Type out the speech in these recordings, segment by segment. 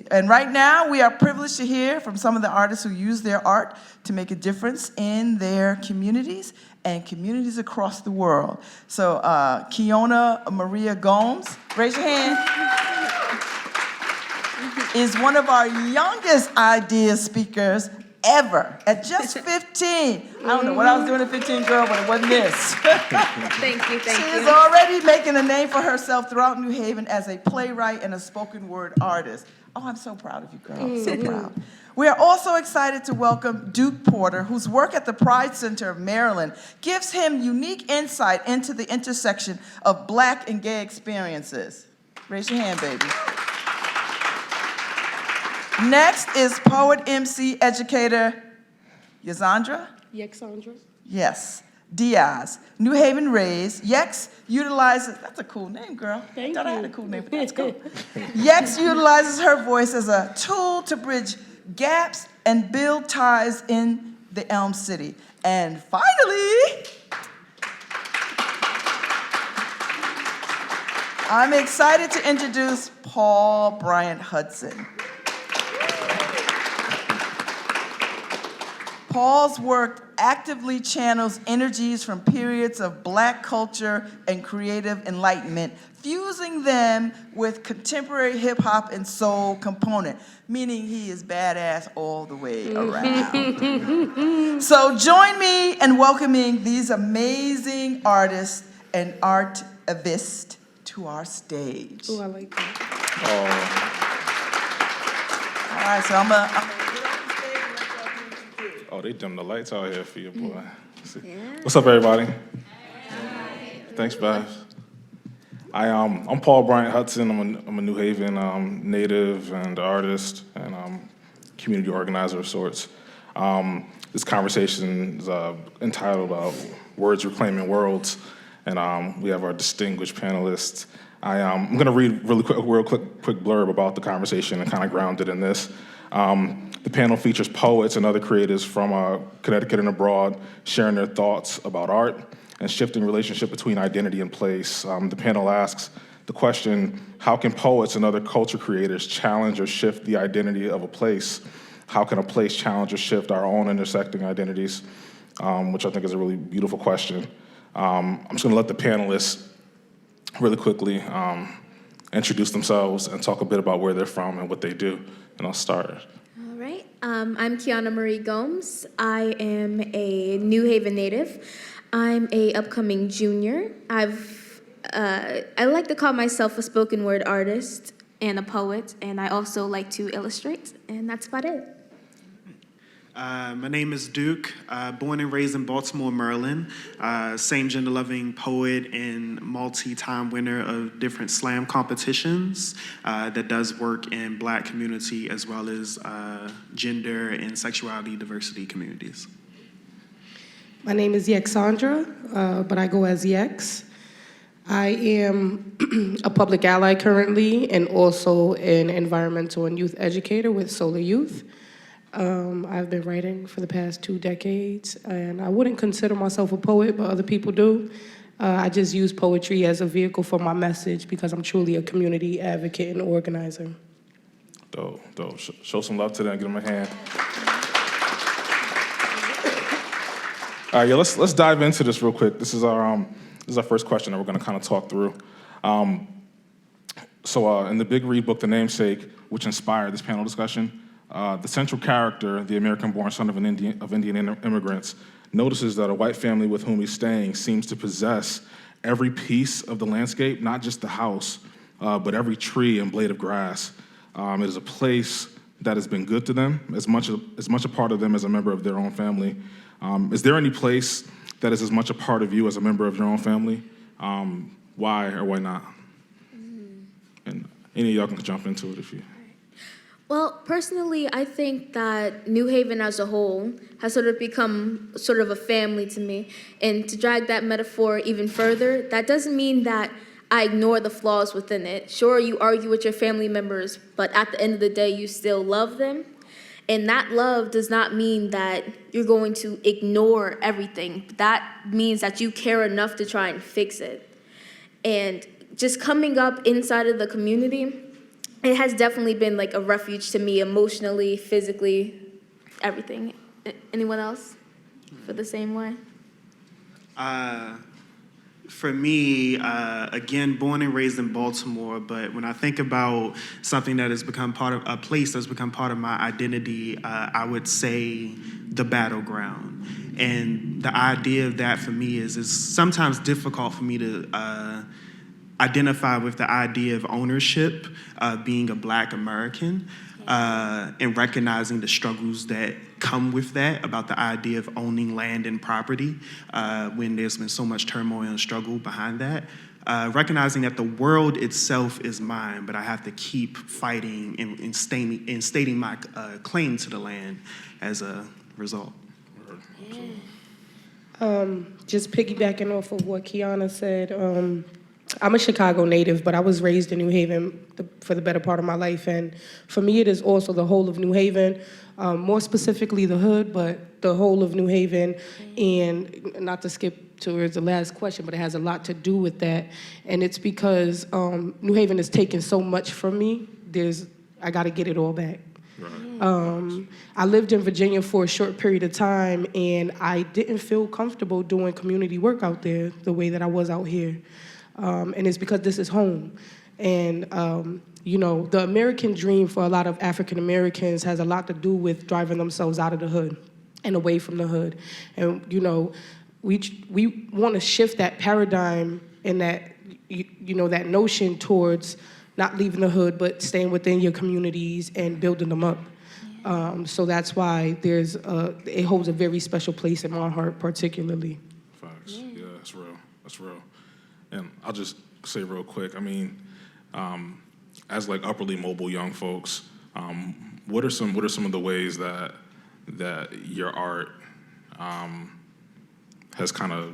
And right now, we are privileged to hear from some of the artists who use their art to make a difference in their communities and communities across the world. So, KEONA-MARIE Gomes, raise your hand, is one of our youngest IDEAZ speakers ever, at just 15. I don't know what I was doing at 15, girl, but it wasn't this. Thank you. She is already making a name for herself throughout New Haven as a playwright and a spoken word artist. Oh, I'm so proud of you, girl, so proud. We are also excited to welcome Duke Porter, whose work at the Pride Center of Maryland gives him unique insight into the intersection of Black and gay experiences. Raise your hand, baby. Next is poet, MC, educator, YEXANDRA? Yes, DIAZ. New Haven raised. Yex utilizes, that's a cool name, girl. I thought I had a cool name, but that's cool. Yex utilizes her voice as a tool to bridge gaps and build ties in the Elm City. And finally, I'm excited to introduce Bryant Hudson. Paul's work actively channels energies from periods of Black culture and creative enlightenment, fusing them with contemporary hip-hop and soul component, meaning he is badass all the way around. So join me in welcoming these amazing artists and artivists to our stage. Oh, I like that. All right, so I'm gonna Oh, they dimmed the lights out here for you, boy. Yeah. What's up, everybody? Hi. Thanks, Beth. I'm Paul Bryant Hudson. I'm a New Haven native and artist and community organizer of sorts. This conversation is entitled "Words Reclaiming Worlds," and we have our distinguished panelists. I'm going to read real quick blurb about the conversation and kind of ground it in this. The panel features poets and other creatives from Connecticut and abroad sharing their thoughts about art and shifting relationship between identity and place. The panel asks the question, how can poets and other culture creators challenge or shift the identity of a place? How can a place challenge or shift our own intersecting identities? Which I think is a really beautiful question. I'm just gonna let the panelists really quickly introduce themselves and talk a bit about where they're from and what they do. And I'll start. All right. I'm KEONA-MARIE Gomes. I am a New Haven native. I'm a upcoming junior. I like to call myself a spoken word artist and a poet, and I also like to illustrate, and that's about it. My name is Duke, born and raised in Baltimore, Maryland, same gender-loving poet and multi-time winner of different slam competitions that does work in Black community as well as gender and sexuality diversity communities. My name is YEXANDRA, but I go as Yex. I am a public ally currently and also an environmental and youth educator with Solar Youth. I've been writing for the past 2 decades, and I wouldn't consider myself a poet, but other people do. I just use poetry as a vehicle for my message because I'm truly a community advocate and organizer. Dope. Show some love to them, give them a hand. All right, let's dive into this real quick. This is our first question that we're gonna kind of talk through. So in the big read book, The Namesake, which inspired this panel discussion, the central character, the American-born son of Indian immigrants, notices that a white family with whom he's staying seems to possess every piece of the landscape, not just the house, but every tree and blade of grass. It is a place that has been good to them, as much a part of them as a member of their own family. Is there any place that is as much a part of you as a member of your own family? Why or why not? And any of y'all can jump into it if you... Well, personally, I think that New Haven as a whole has sort of become sort of a family to me. And to drag that metaphor even further, that doesn't mean that I ignore the flaws within it. Sure, you argue with your family members, but at the end of the day, you still love them. And that love does not mean that you're going to ignore everything. That means that you care enough to try and fix it. And just coming up inside of the community, it has definitely been like a refuge to me emotionally, physically, everything. Anyone else feel the same way? For me, again, born and raised in Baltimore, but when I think about something that has become part of a place that's become part of my identity, I would say the battleground. And the idea of that for me is sometimes difficult for me to identify with the idea of ownership, being a Black American, and recognizing the struggles that come with that, about the idea of owning land and property, when there's been so much turmoil and struggle behind that. Recognizing that the world itself is mine, but I have to keep fighting and stating my claim to the land as a result. Just piggybacking off of what Kiana said, I'm a Chicago native, but I was raised in New Haven for the better part of my life. And for me, it is also the whole of New Haven, more specifically the hood, but the whole of New Haven. And not to skip towards the last question, but it has a lot to do with that. And it's because New Haven has taken so much from me, I got to get it all back. I lived in Virginia for a short period of time, and I didn't feel comfortable doing community work out there the way that I was out here. And it's because this is home. And, the American dream for a lot of African Americans has a lot to do with driving themselves out of the hood and away from the hood. And, we want to shift that paradigm and that, that notion towards not leaving the hood, but staying within your communities and building them up. So that's why it holds a very special place in my heart, particularly. Facts. Yeah, that's real. That's real. And I'll just say real quick, I mean, as like upperly mobile young folks, what are some of the ways that your art has kind of,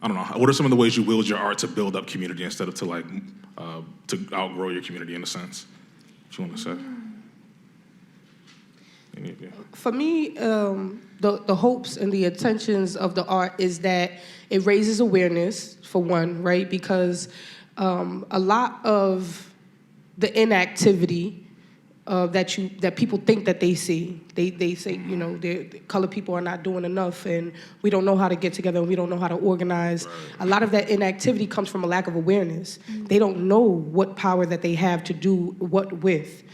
I don't know, what are some of the ways you wield your art to build up community instead of to outgrow your community in a sense? What you want to say? For me, the hopes and the intentions of the art is that it raises awareness, for one, right? Because a lot of the inactivity that people think that they see, they say, the colored people are not doing enough, and we don't know how to get together, and we don't know how to organize. Right. A lot of that inactivity comes from a lack of awareness. Mm-hmm. They don't know what power that they have to do what with.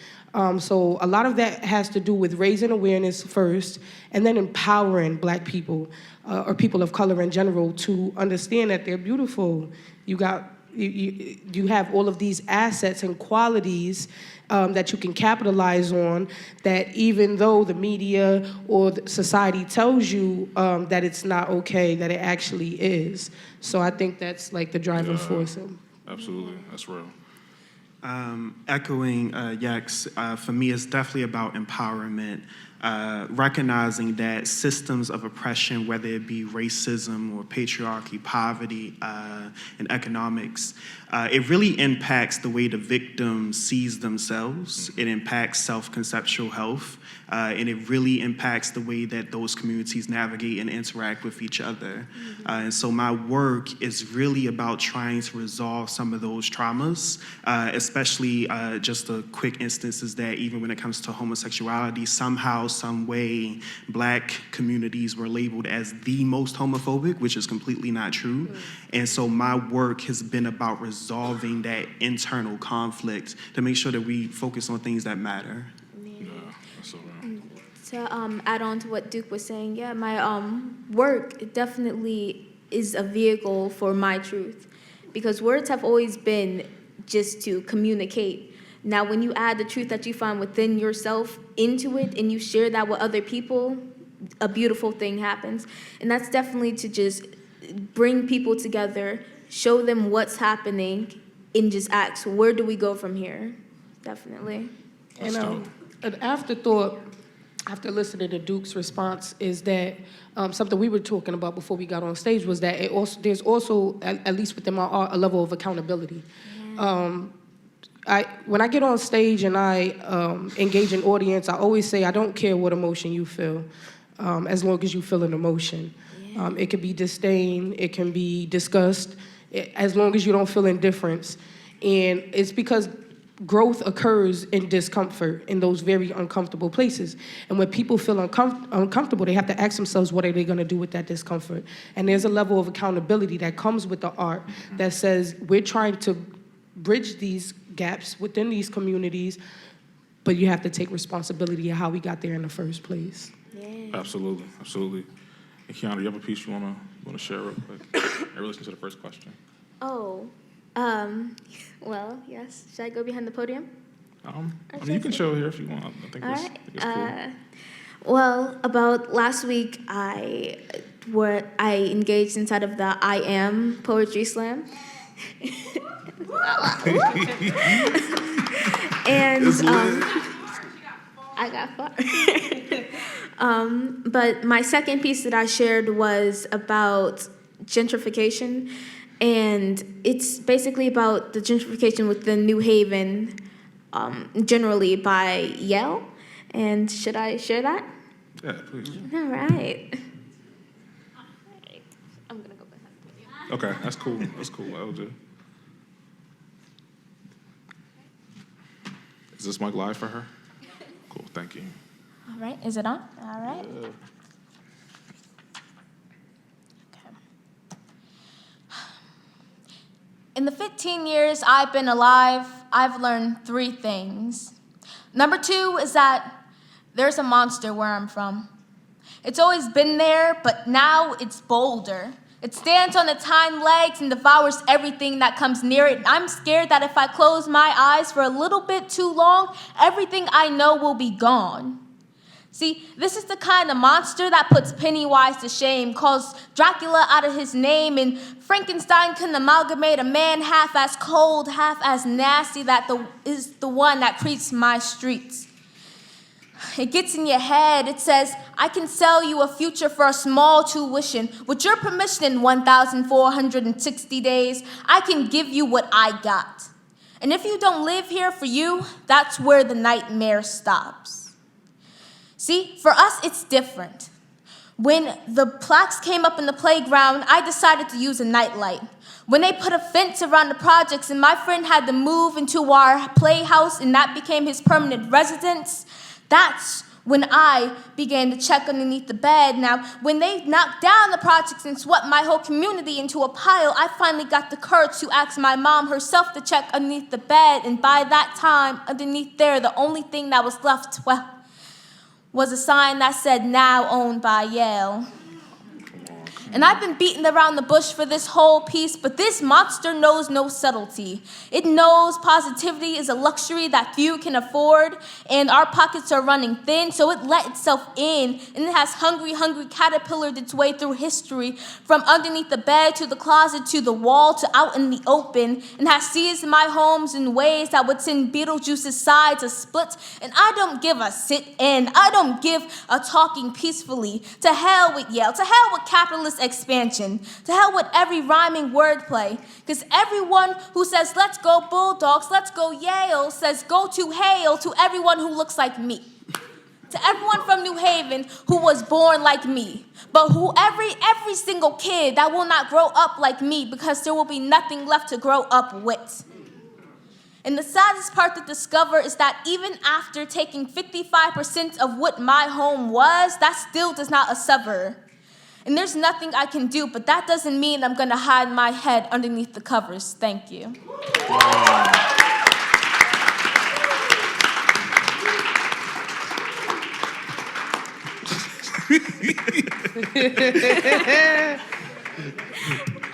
So a lot of that has to do with raising awareness first, and then empowering Black people or people of color in general to understand that they're beautiful. You have all of these assets and qualities that you can capitalize on, that even though the media or the society tells you that it's not okay, that it actually is. So I think that's like the driving force. Absolutely, that's real. Echoing Yex, for me, it's definitely about empowerment, recognizing that systems of oppression, whether it be racism or patriarchy, poverty, and economics, it really impacts the way the victim sees themselves. It impacts self-conceptual health, and it really impacts the way that those communities navigate and interact with each other. And so my work is really about trying to resolve some of those traumas, especially just a quick instance is that even when it comes to homosexuality, somehow, some way, Black communities were labeled as the most homophobic, which is completely not true. And so my work has been about resolving that internal conflict to make sure that we focus on things that matter. To add on to what Duke was saying, yeah, my work definitely is a vehicle for my truth, because words have always been just to communicate. Now, when you add the truth that you find within yourself into it and you share that with other people, a beautiful thing happens. And that's definitely to just bring people together, show them what's happening, and just ask, where do we go from here? Definitely. And an afterthought, after listening to Duke's response, is that something we were talking about before we got on stage was that there's also, at least within my art, a level of accountability. When I get on stage and I engage an audience, I always say I don't care what emotion you feel, as long as you feel an emotion. It can be disdain, it can be disgust, as long as you don't feel indifference. And it's because growth occurs in discomfort, in those very uncomfortable places. And when people feel uncomfortable, they have to ask themselves, what are they gonna do with that discomfort? And there's a level of accountability that comes with the art that says, we're trying to bridge these gaps within these communities, but you have to take responsibility of how we got there in the first place. Yeah. Absolutely, absolutely. And KEONA, you have a piece you wanna share real quick in relation to the first question? Oh, well, yes. Should I go behind the podium? You can show here if you want. I think All it's right. cool. Well, about last week, I engaged inside of the I Am Poetry Slam. And I got far. But my second piece that I shared was about gentrification, and it's basically about the gentrification within New Haven, generally by Yale. And should I share that? Yeah, please. All right. I'm gonna go behind. Okay, that's cool. That's cool, LJ. Is this mic live for her? Cool, thank you. All right, is it on? All right. Yeah. Okay. In the 15 years I've been alive, I've learned 3 things. Number 2 is that there's a monster where I'm from. It's always been there, but now it's bolder. It stands on its hind legs and devours everything that comes near it. I'm scared that if I close my eyes for a little bit too long, everything I know will be gone. See, this is the kind of monster that puts Pennywise to shame, calls Dracula out of his name, and Frankenstein can amalgamate a man half as cold, half as nasty that is the one that creeps my streets. It gets in your head. It says, I can sell you a future for a small tuition. With your permission, in 1,460 days, I can give you what I got. And if you don't live here for you, that's where the nightmare stops. See, for us, it's different. When the plaques came up in the playground, I decided to use a nightlight. When they put a fence around the projects and my friend had to move into our playhouse and that became his permanent residence, that's when I began to check underneath the bed. Now, when they knocked down the projects and swept my whole community into a pile, I finally got the courage to ask my mom herself to check underneath the bed. And by that time, underneath there, the only thing that was left, well, was a sign that said, now owned by Yale. And I've been beating around the bush for this whole piece, but this monster knows no subtlety. It knows positivity is a luxury that few can afford, and our pockets are running thin, so it let itself in, and it has hungry caterpillared its way through history, from underneath the bed to the closet to the wall to out in the open, and has seized my homes in ways that would send Beetlejuice's sides a split. And I don't give a sit-in. I don't give a talking peacefully. To hell with Yale. To hell with capitalist expansion. To hell with every rhyming wordplay. Because everyone who says, let's go Bulldogs, let's go Yale, says go to hell to everyone who looks like me. To everyone from New Haven who was born like me. But who every single kid that will not grow up like me, because there will be nothing left to grow up with. And the saddest part to discover is that even after taking 55% of what my home was, that still does not sever. And there's nothing I can do, but that doesn't mean I'm gonna hide my head underneath the covers. Thank you.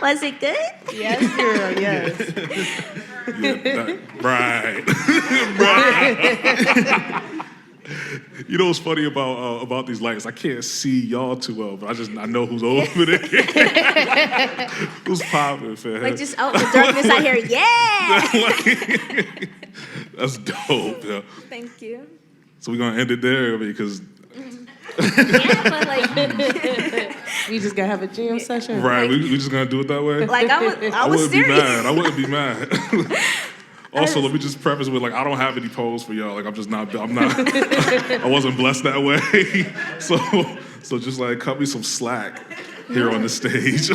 Was it good? Yes, girl, yes. Right. You know what's funny about these lights? I can't see y'all too well, but I know who's over there. Who's popping, fam? Like just out in the darkness, I hear, yeah! That's dope, yeah. Thank you. So we're gonna end it there because Yeah, but like, We just gonna have a jam session. right, we just gonna do it that way. like I was wouldn't serious. be mad. I wouldn't be mad. Also, let me just preface with I don't have any polls for y'all. I'm not. I wasn't blessed that way. So just cut me some slack here on the stage.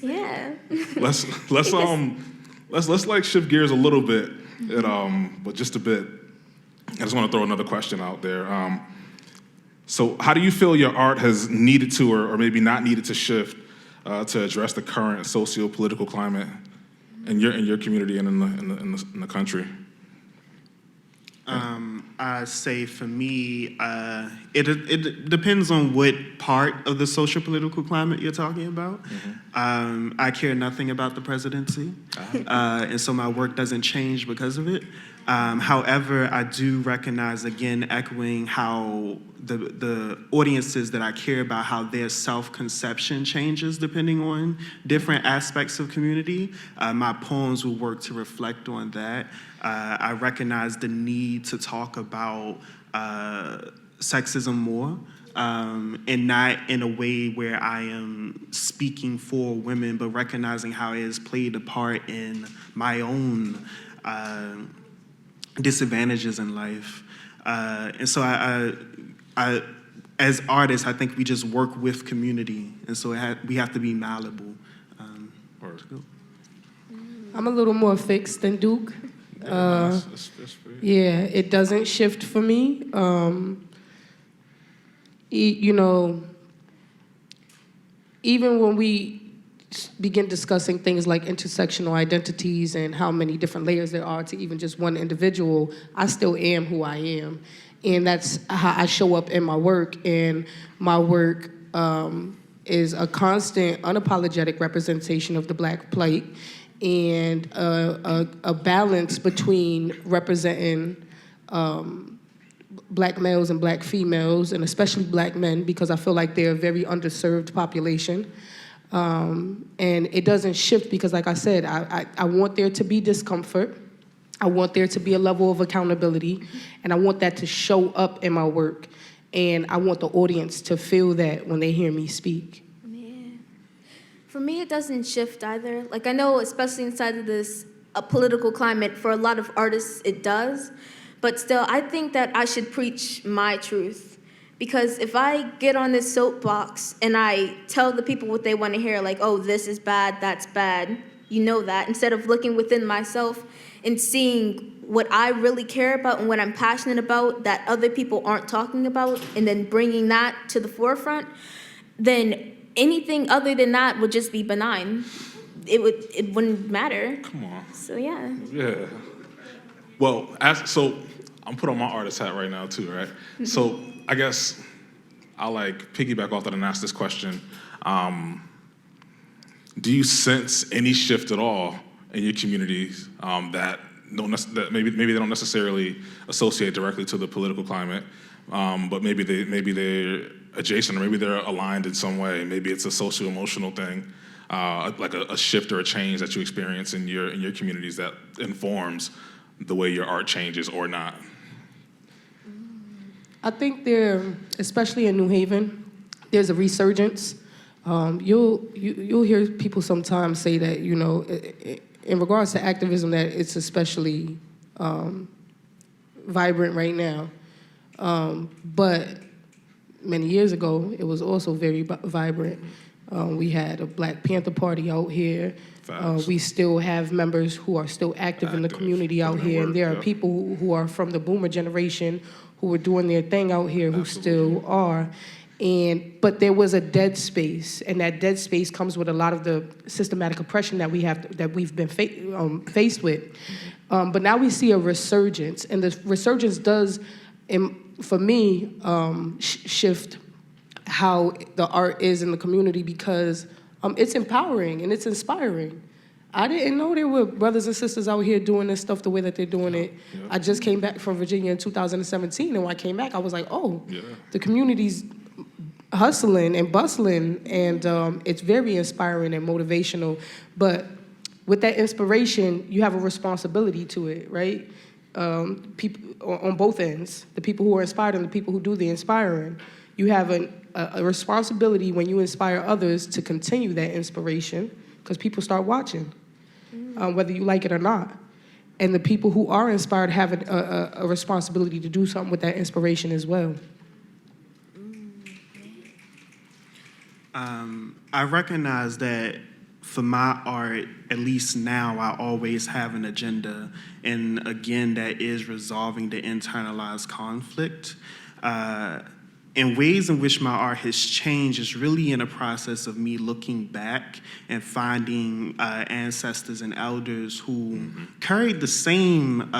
Yeah. let's like shift gears a little bit, but just a bit. I just want to throw another question out there. So how do you feel your art has needed to, or maybe not needed to shift to address the current socio-political climate in your community and in the country? I say for me, it depends on what part of the social political climate you're talking about. I care nothing about the presidency, and so my work doesn't change because of it. However, I do recognize, again, echoing how the audiences that I care about, how their self-conception changes depending on different aspects of community. My poems will work to reflect on that. I recognize the need to talk about sexism more, and not in a way where I am speaking for women, but recognizing how it has played a part in my own disadvantages in life. And so I, as artists, I think we just work with community, and so we have to be malleable. I'm a little more fixed than Duke. That's Yeah, it doesn't shift for me. Even when we begin discussing things like intersectional identities and how many different layers there are to even just one individual, I still am who I am. And that's how I show up in my work. And my work is a constant, unapologetic representation of the Black plight and a balance between representing Black males and Black females, and especially Black men, because I feel like they're a very underserved population. And it doesn't shift because, like I said, I want there to be discomfort. I want there to be a level of accountability, and I want that to show up in my work. And I want the audience to feel that when they hear me speak. For me, it doesn't shift either. Like, I know, especially inside of this political climate, for a lot of artists, it does. But still, I think that I should preach my truth. Because if I get on this soapbox and I tell the people what they want to hear, like, oh, this is bad, that's bad, you know that, instead of looking within myself and seeing what I really care about and what I'm passionate about that other people aren't talking about, and then bringing that to the forefront, then anything other than that would just be benign. It wouldn't matter. Come on. So yeah. Yeah. Well, so I'm putting on my artist hat right now too, right? So I guess I'll like piggyback off that and ask this question. Do you sense any shift at all in your communities that maybe they don't necessarily associate directly to the political climate, but maybe they're adjacent, or maybe they're aligned in some way? Maybe it's a socio-emotional thing, like a shift or a change that you experience in your communities that informs the way your art changes or not. I think there, especially in New Haven, there's a resurgence. You'll hear people sometimes say that, you know, in regards to activism, that it's especially vibrant right now. But many years ago, it was also very vibrant. We had a Black Panther Party out here. We still have members who are still active in the community out here. And there are people who are from the boomer generation who were doing their thing out here who still are. But there was a dead space, and that dead space comes with a lot of the systematic oppression that we've been faced with. But now we see a resurgence, and the resurgence does, for me, shift how the art is in the community, because it's empowering and it's inspiring. I didn't know there were brothers and sisters out here doing this stuff the way that they're doing it. Yeah. I just came back from Virginia in 2017, and when I came back, I was like, oh, the community's hustling and bustling, and it's very inspiring and motivational. But with that inspiration, you have a responsibility to it, right? People on both ends, the people who are inspired and the people who do the inspiring. You have a responsibility when you inspire others to continue that inspiration, because people start watching, whether you like it or not. And the people who are inspired have a responsibility to do something with that inspiration as well. I recognize that for my art, at least now, I always have an agenda. And again, that is resolving the internalized conflict. In ways in which my art has changed is really in a process of me looking back and finding ancestors and elders who carried the same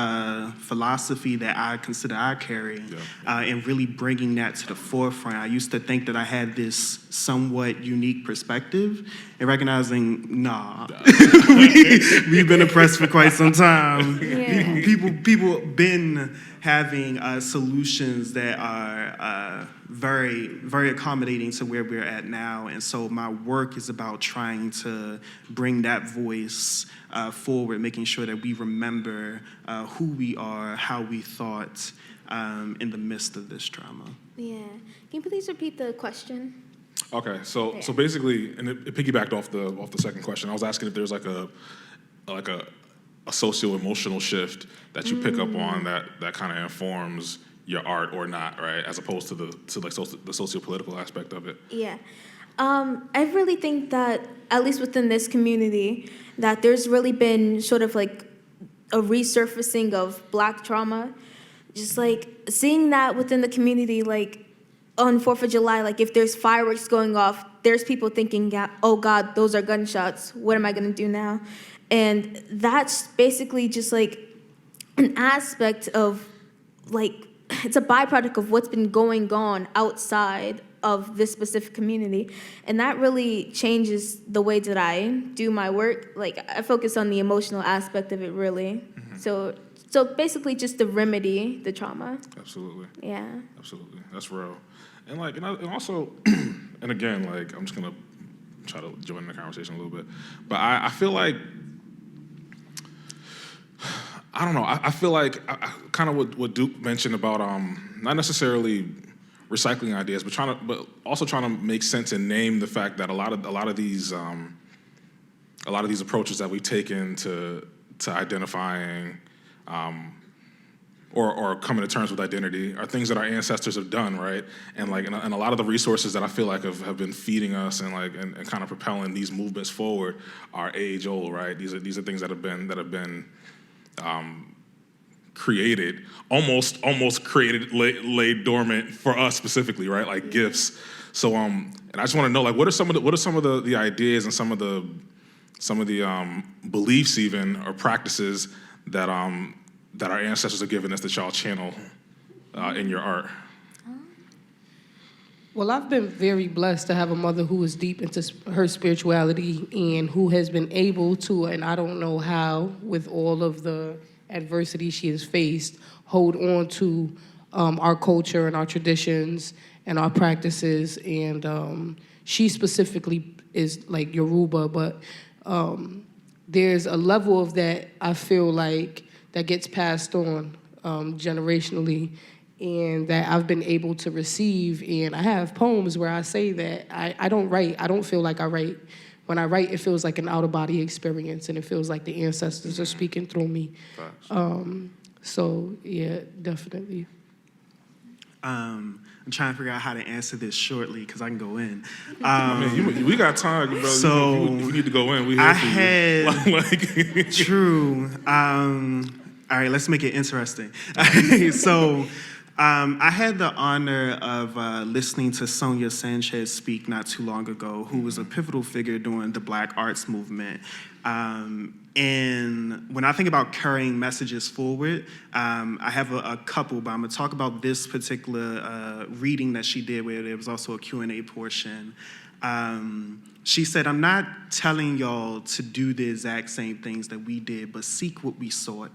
philosophy that I consider I carry, and really bringing that to the forefront. I used to think that I had this somewhat unique perspective, and recognizing, nah, we've been oppressed for quite some time. Yeah. People been having solutions that are very, very accommodating to where we're at now. And so my work is about trying to bring that voice forward, making sure that we remember who we are, how we thought in the midst of this trauma. Yeah. Can you please repeat the question? Okay, so basically, and it piggybacked off the second question. I was asking if there's like a socio-emotional shift that you pick up on that kind of informs your art or not, right? As opposed to the socio-political aspect of it. Yeah. I really think that, at least within this community, that there's really been sort of like a resurfacing of Black trauma. Just like seeing that within the community, like on 4th of July, like if there's fireworks going off, there's people thinking, oh God, those are gunshots. What am I gonna do now? And that's basically just like an aspect of like, it's a byproduct of what's been going on outside of this specific community. And that really changes the way that I do my work. Like I focus on the emotional aspect of it really. So basically just to remedy the trauma. Absolutely. Yeah. Absolutely. That's real. And like, and also, and again, like, I'm just gonna try to join the conversation a little bit. But I feel like, I don't know. I feel like kind of what Duke mentioned about not necessarily recycling ideas, but also trying to make sense and name the fact that a lot of these approaches that we've taken to identifying or coming to terms with identity are things that our ancestors have done, right? And like, and a lot of the resources that I feel like have been feeding us and like and kind of propelling these movements forward are age old, right? These are things that have been created, almost created, laid dormant for us specifically, right? Like gifts. So and I just want to know, like, what are some of the ideas and some of the beliefs even or practices that our ancestors have given us that y'all channel in your art? Well, I've been very blessed to have a mother who is deep into her spirituality and who has been able to, and I don't know how, with all of the adversity she has faced, hold on to our culture and our traditions and our practices. And she specifically is like Yoruba, but there's a level of that I feel like that gets passed on generationally, and that I've been able to receive. And I have poems where I say that I don't write. I don't feel like I write. When I write, it feels like an out-of-body experience, and it feels like the ancestors are speaking through me. So, yeah, definitely. I'm trying to figure out how to answer this shortly because I can go in. I mean, we got time, bro. So if you need to go in, we here for you. True. All right, let's make it interesting. So I had the honor of listening to Sonia Sanchez speak not too long ago, who was a pivotal figure during the Black arts movement. And when I think about carrying messages forward, I have a couple, but I'm gonna talk about this particular reading that she did where there was also a Q&A portion. She said, I'm not telling y'all to do the exact same things that we did, but seek what we sought.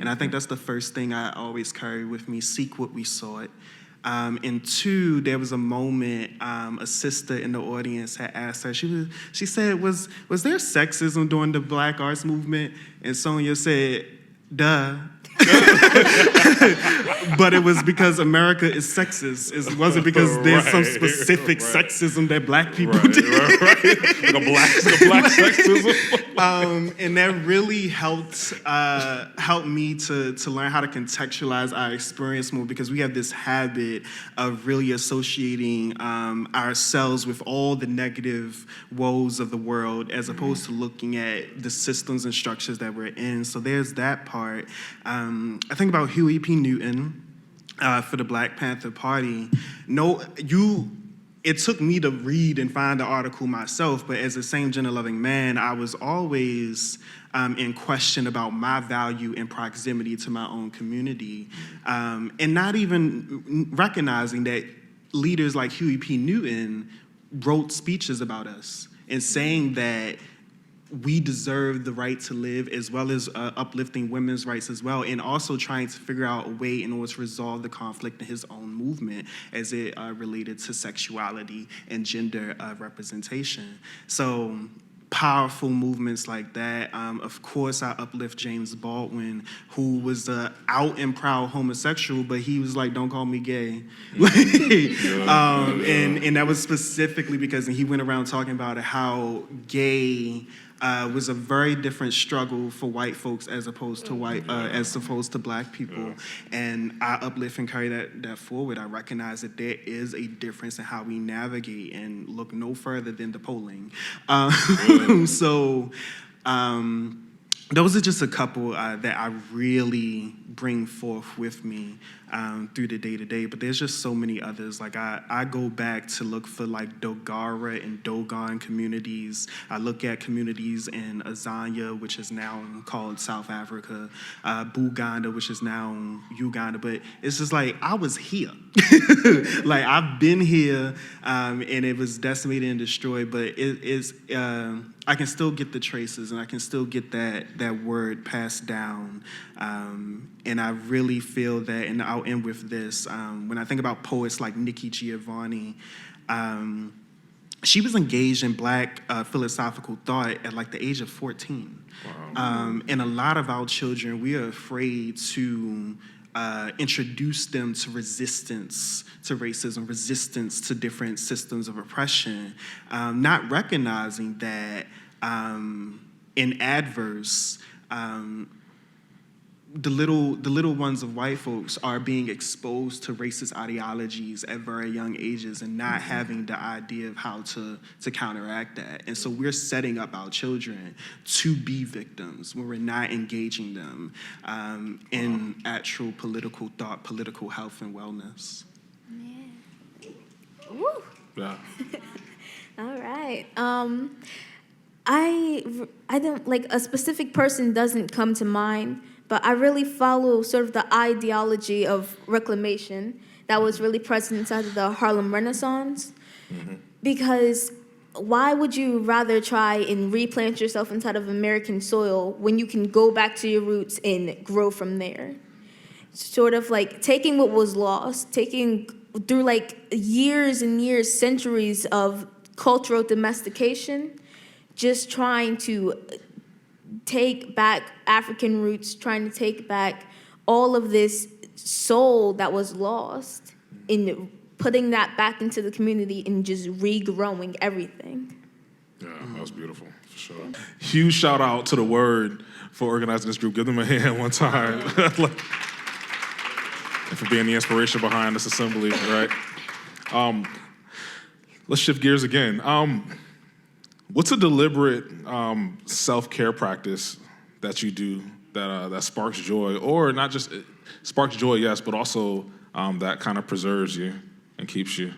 And I think that's the first thing I always carry with me, seek what we sought. And two, there was a moment a sister in the audience had asked her, she said, was there sexism during the Black arts movement? And Sonia said, duh. But it was because America is sexist. It wasn't because there's some Right, specific right. sexism that black people Right, do. right. Like a black sexism. And that really helped me to learn how to contextualize our experience more, because we have this habit of really associating ourselves with all the negative woes of the world, as opposed to looking at the systems and structures that we're in. So there's that part. I think about Huey P. Newton for the Black Panther Party. It took me to read and find the article myself, but as a same gender-loving man, I was always in question about my value and proximity to my own community, and not even recognizing that leaders like Huey P. Newton wrote speeches about us and saying that we deserve the right to live, as well as uplifting women's rights as well, and also trying to figure out a way in order to resolve the conflict in his own movement as it related to sexuality and gender representation. So powerful movements like that. Of course, I uplift James Baldwin, who was out and proud homosexual, but he was like, "Don't call me gay." And that was specifically because he went around talking about how gay was a very different struggle for white folks as opposed to black people. And I uplift and carry that forward. I recognize that there is a difference in how we navigate, and look no further than the polling. Those are just a couple that I really bring forth with me through the day-to-day, but there's just so many others. Like I go back to look for like Dogara and Dogon communities. I look at communities in Azania, which is now called South Africa, Buganda, which is now Uganda, but it's just like, I was here. Like, I've been here, and it was decimated and destroyed, but it is, I can still get the traces, and I can still get that word passed down. And I really feel that, and I'll end with this, when I think about poets like Nikki Giovanni, she was engaged in Black philosophical thought at like the age of 14. Wow. And a lot of our children, we are afraid to introduce them to resistance to racism, resistance to different systems of oppression, not recognizing that in adverse, the little ones of white folks are being exposed to racist ideologies at very young ages and not having the idea of how to counteract that. And so we're setting up our children to be victims when we're not engaging them in actual political thought, political health and wellness. Yeah. Woo. Yeah. All right. I don't, like, a specific person doesn't come to mind, but I really follow sort of the ideology of reclamation that was really present inside of the Harlem Renaissance. Mm-hmm. Because why would you rather try and replant yourself inside of American soil when you can go back to your roots and grow from there? Sort of like taking what was lost, taking through like years and years, centuries of cultural domestication, just trying to take back African roots, trying to take back all of this soul that was lost, and putting that back into the community and just regrowing everything. Yeah, that was beautiful, for sure. Huge shout out to the Word for organizing this group. Give them a hand one time. And for being the inspiration behind this assembly, right? Let's shift gears again. What's a deliberate self-care practice that you do that sparks joy, or not just sparks joy, yes, but also that kind of preserves you and keeps you?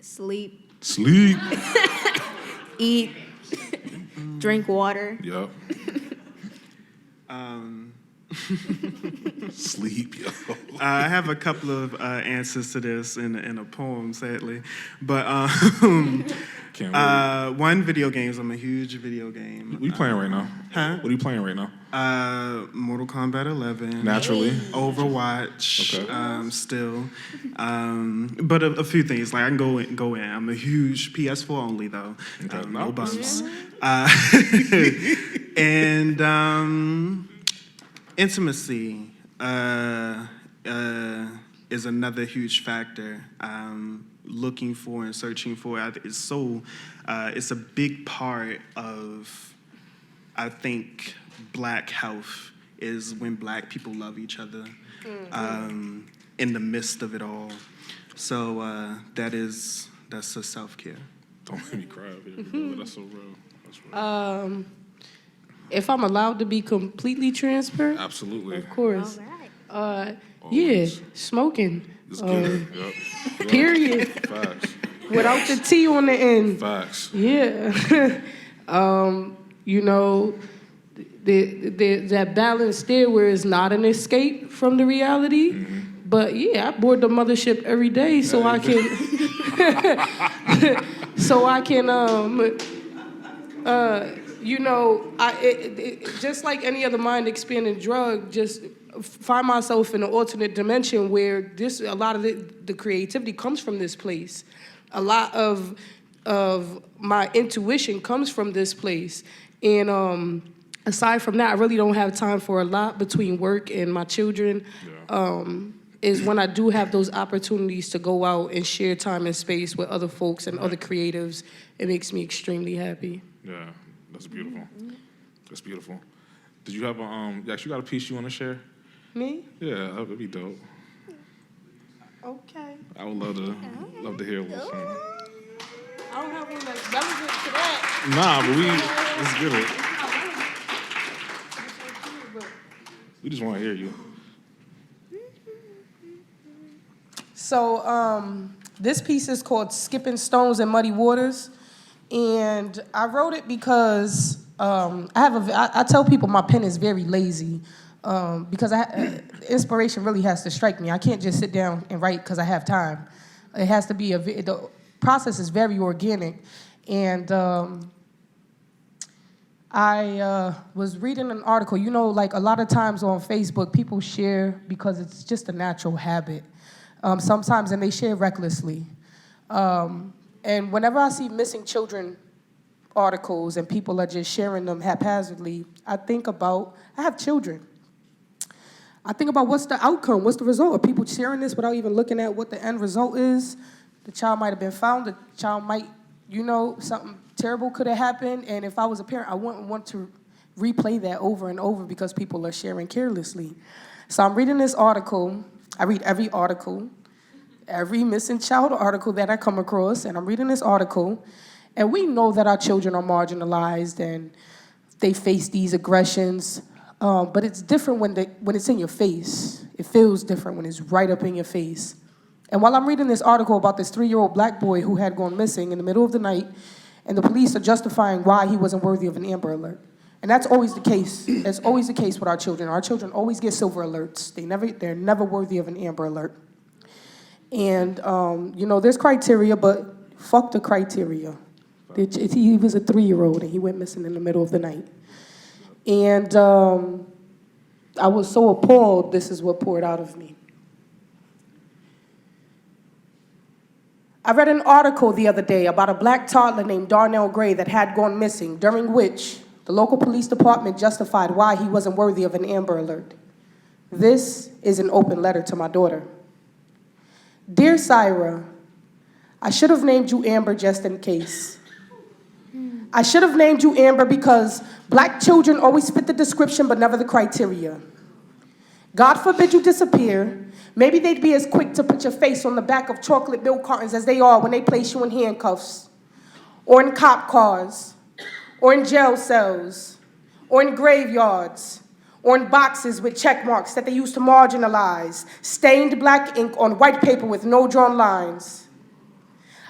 Sleep. Sleep. Eat. Drink water. Yep. Sleep, yo. I have a couple of answers to this in a poem, sadly. But Can't wait. one, video games. I'm a huge video game. What are you playing right now? Huh? What are you playing right now? Mortal Kombat 11. Naturally. Overwatch. Okay. Still. But a few things. Like, I can go in. I'm a huge PS4 only, though. Okay. No bumps. Yeah. And Intimacy is another huge factor. Looking for and searching for it's a big part of, I think, Black health is when Black people love each other in the midst of it all. So that's a self-care. Don't make me cry over here, bro. That's so real. That's real. If I'm allowed to be completely transparent, Absolutely. of course. All right. Yeah, Always. smoking. It's good. Yep. Period. Facts. Without the T on the end. Facts. Yeah. You know, that balance there where it's not an escape from the reality. Mm-hmm. But yeah, I board the mothership every day so I can you know, just like any other mind expanding drug, just find myself in an alternate dimension where a lot of the creativity comes from this place. A lot of my intuition comes from this place. And aside from that, I really don't have time for a lot between work and my children. Yeah. Is when I do have those opportunities to go out and share time and space with other folks and other creatives, it makes me extremely happy. Yeah. That's beautiful. That's beautiful. Did you have you got a piece you want to share? Me? Yeah, that would be dope. Okay. I would love to hear a little something. I don't have one that's relevant to that. Nah, but let's get it. We just want to hear you. So this piece is called Skipping Stones in Muddy Waters. And I wrote it because I tell people my pen is very lazy because inspiration really has to strike me. I can't just sit down and write because I have time. It has to be the process is very organic. And I was reading an article. You know, like a lot of times on Facebook, people share because it's just a natural habit. Sometimes, and they share recklessly. And whenever I see missing children articles and people are just sharing them haphazardly, I have children. I think about what's the outcome, what's the result? Are people sharing this without even looking at what the end result is? The child might have been found, the child might, something terrible could have happened, and if I was a parent, I wouldn't want to replay that over and over because people are sharing carelessly. So I'm reading this article. I read every article, every missing child article that I come across, and I'm reading this article, and we know that our children are marginalized and they face these aggressions, but it's different when it's in your face. It feels different when it's right up in your face. And while I'm reading this article about this 3-year-old Black boy who had gone missing in the middle of the night, and the police are justifying why he wasn't worthy of an Amber Alert. And that's always the case. That's always the case with our children. Our children always get silver alerts. They're never worthy of an Amber Alert. And, there's criteria, but fuck the criteria. He was a 3-year-old, and he went missing in the middle of the night. And I was so appalled, this is what poured out of me. I read an article the other day about a Black toddler named Darnell Gray that had gone missing, during which the local police department justified why he wasn't worthy of an Amber Alert. This is an open letter to my daughter. Dear Syra, I should have named you Amber just in case. I should have named you Amber because Black children always fit the description but never the criteria. God forbid you disappear. Maybe they'd be as quick to put your face on the back of chocolate milk cartons as they are when they place you in handcuffs, or in cop cars, or in jail cells, or in graveyards, or in boxes with check marks that they use to marginalize, stained Black ink on white paper with no drawn lines.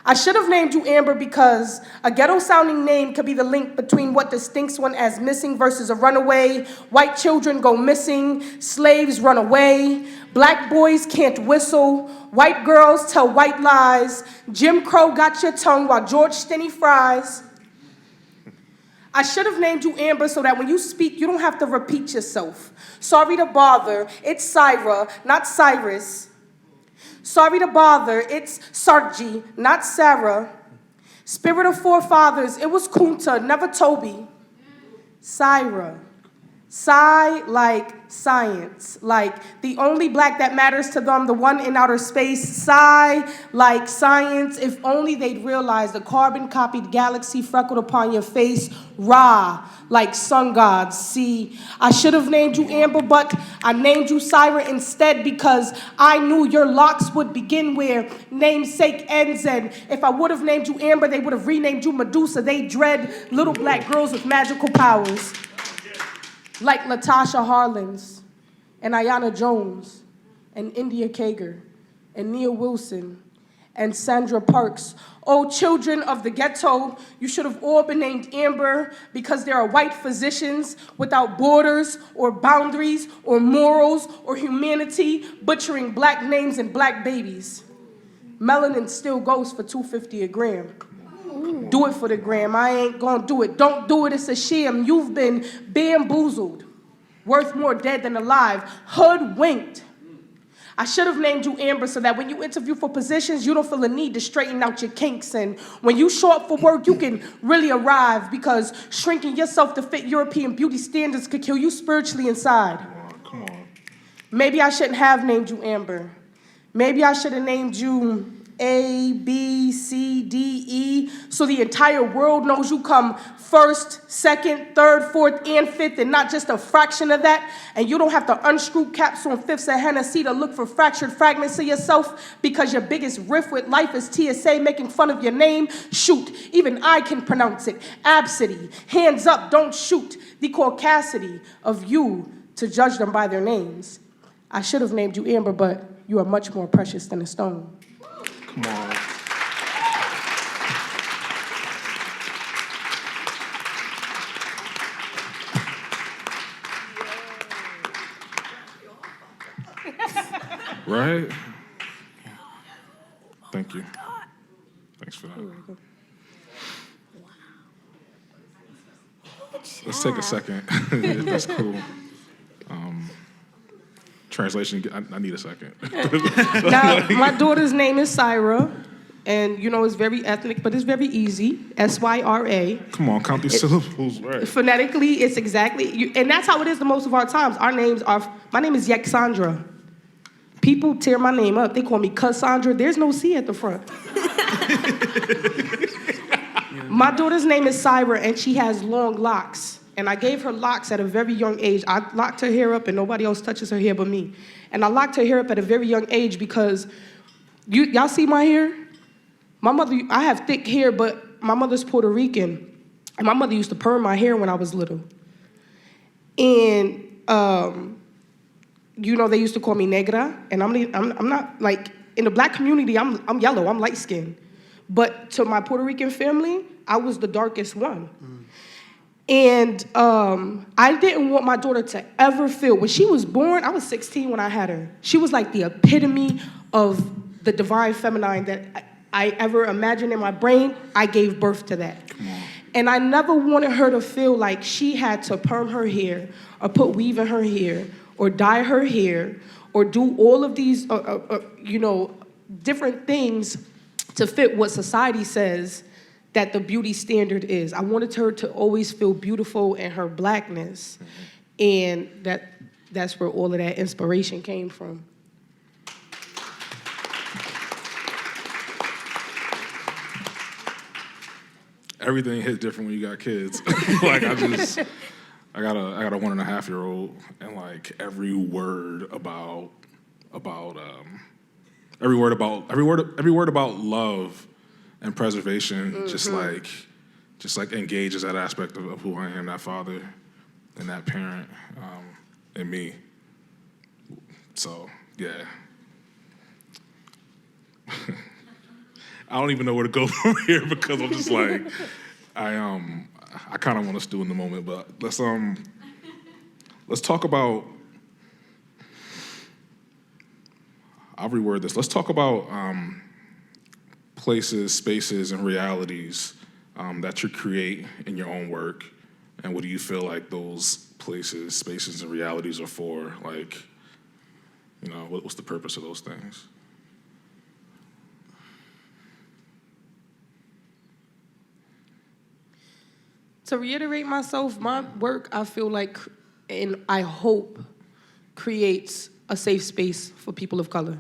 I should have named you Amber because a ghetto-sounding name could be the link between what distinguishes one as missing versus a runaway. White children go missing, slaves run away, Black boys can't whistle, white girls tell white lies, Jim Crow got your tongue while George Stinney fries. I should have named you Amber so that when you speak, you don't have to repeat yourself. Sorry to bother, it's Syra, not Cyrus. Sorry to bother, it's Sarji, not Sarah. Spirit of forefathers, it was Kunta, never Toby. Syra, Sci, like science, like the only black that matters to them, the one in outer space. Sci, like science, if only they'd realize the carbon-copied galaxy freckled upon your face. Ra, like sun gods. See, I should have named you Amber, but I named you Syra instead because I knew your locks would begin where namesake ends, and if I would have named you Amber, they would have renamed you Medusa. They dread little black girls with magical powers. Like Latasha Harlins, and Ayanna Jones, and India Kager, and Nia Wilson, and Sandra Parks. Oh, children of the ghetto, you should have all been named Amber because there are white physicians without borders or boundaries or morals or humanity butchering black names and black babies. Melanin still goes for $2.50 a gram. Do it for the gram. I ain't gonna do it. Don't do it. It's a sham. You've been bamboozled. Worth more dead than alive. Hoodwinked. I should have named you Amber so that when you interview for positions, you don't feel a need to straighten out your kinks. And when you show up for work, you can really arrive because shrinking yourself to fit European beauty standards could kill you spiritually inside. Come on. Maybe I shouldn't have named you Amber. Maybe I should have named you A, B, C, D, E, so the entire world knows you come first, second, third, fourth, and fifth, and not just a fraction of that. And you don't have to unscrew caps on fifths of Hennessy to look for fractured fragments of yourself because your biggest riff with life is TSA making fun of your name. Shoot, even I can pronounce it. Absidy, hands up, don't shoot. The caucasity of you to judge them by their names. I should have named you Amber, but you are much more precious than a stone. Come on. Right? Thank you. Thanks for that. Let's take a second. That's cool. Translation, I need a second. Now, my daughter's name is Syra, and you know it's very ethnic, but it's very easy. S-Y-R-A. Come on, count these syllables, right? Phonetically, it's exactly, and that's how it is the most of our times. Our names are, my name is YEXANDRA. People tear my name up. They call me Cassandra. There's no C at the front. My daughter's name is Syra, and she has long locks. And I gave her locks at a very young age. I locked her hair up, and nobody else touches her hair but me. And I locked her hair up at a very young age because, y'all see my hair? My mother, I have thick hair, but my mother's Puerto Rican. And my mother used to perm my hair when I was little. And, you know, they used to call me negra. And I'm not, like, in the black community, I'm yellow, I'm light skinned. But to my Puerto Rican family, I was the darkest one. And I didn't want my daughter to ever feel, when she was born, I was 16 when I had her. She was like the epitome of the divine feminine that I ever imagined in my brain. I gave birth to that. And I never wanted her to feel like she had to perm her hair or put weave in her hair or dye her hair or do all of these, you know, different things to fit what society says that the beauty standard is. I wanted her to always feel beautiful in her blackness, and that's where all of that inspiration came from. Everything hits different when you got kids. Like I got a 1.5-year-old, and like every word about love and preservation just like engages that aspect of who I am, that father and that parent, and me. So yeah. I don't even know where to go from here because I'm just like, I kind of want to stew in the moment, but let's talk about. I'll reword this. Let's talk about places, spaces, and realities that you create in your own work, and what do you feel like those places, spaces, and realities are for? Like, you know, what's the purpose of those things? To reiterate myself, my work, I feel like and I hope creates a safe space for people of color.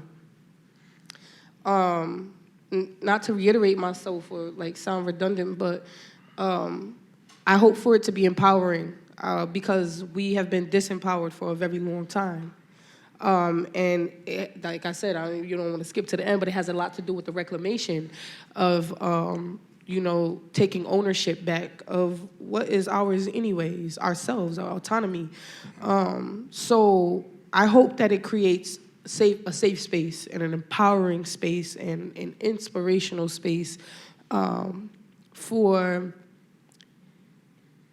Not to reiterate myself or like sound redundant, but I hope for it to be empowering because we have been disempowered for a very long time. And like I said, you don't want to skip to the end, but it has a lot to do with the reclamation of, taking ownership back of what is ours anyways, ourselves, our autonomy. So I hope that it creates a safe space and an empowering space and an inspirational space for.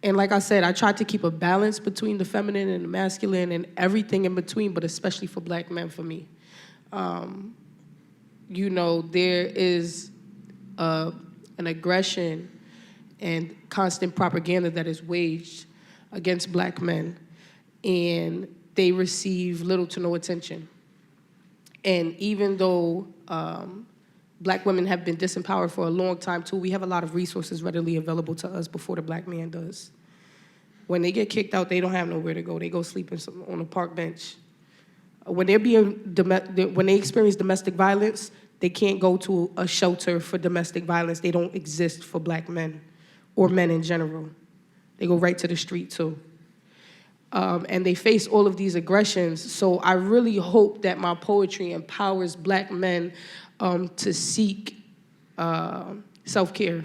And like I said, I tried to keep a balance between the feminine and the masculine and everything in between, but especially for Black men for me. There is an aggression and constant propaganda that is waged against Black men, and they receive little to no attention. And even though Black women have been disempowered for a long time too, we have a lot of resources readily available to us before the Black man does. When they get kicked out, they don't have nowhere to go. They go sleep on a park bench. When they experience domestic violence, they can't go to a shelter for domestic violence. They don't exist for Black men or men in general. They go right to the street too. And they face all of these aggressions. So I really hope that my poetry empowers Black men to seek self-care,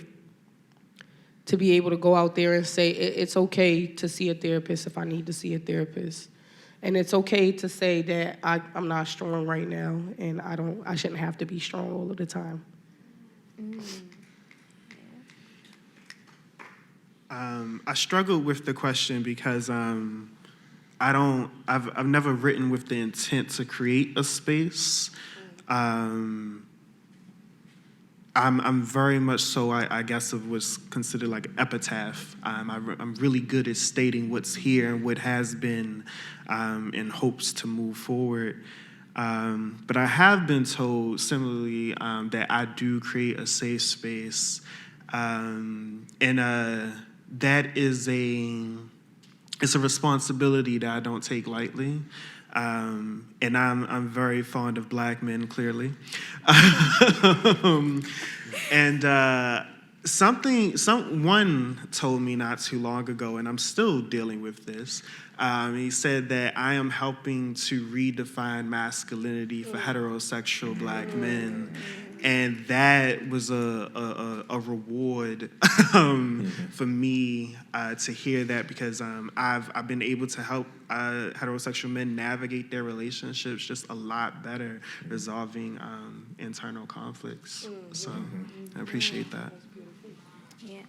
to be able to go out there and say, it's okay to see a therapist if I need to see a therapist. And it's okay to say that I'm not strong right now, and I shouldn't have to be strong all of the time. I struggled with the question because I've never written with the intent to create a space. I'm very much so, I guess, of what's considered like epitaph. I'm really good at stating what's here and what has been in hopes to move forward. But I have been told similarly that I do create a safe space. And that is it's a responsibility that I don't take lightly. And I'm very fond of Black men, clearly. And someone told me not too long ago, and I'm still dealing with this. He said that I am helping to redefine masculinity for heterosexual Black men. And that was a reward for me to hear that, because I've been able to help heterosexual men navigate their relationships just a lot better, resolving internal conflicts. So I appreciate that. Yeah.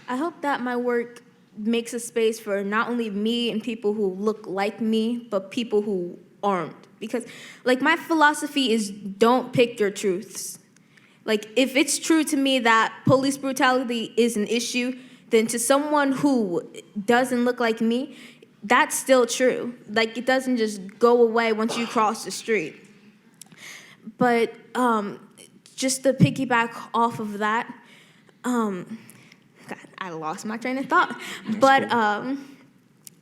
I hope that my work makes a space for not only me and people who look like me, but people who aren't. Because, like, my philosophy is don't pick your truths. Like, if it's true to me that police brutality is an issue, then to someone who doesn't look like me, that's still true. Like, it doesn't just go away once you cross the street. But just to piggyback off of that, God, I lost my train of thought. But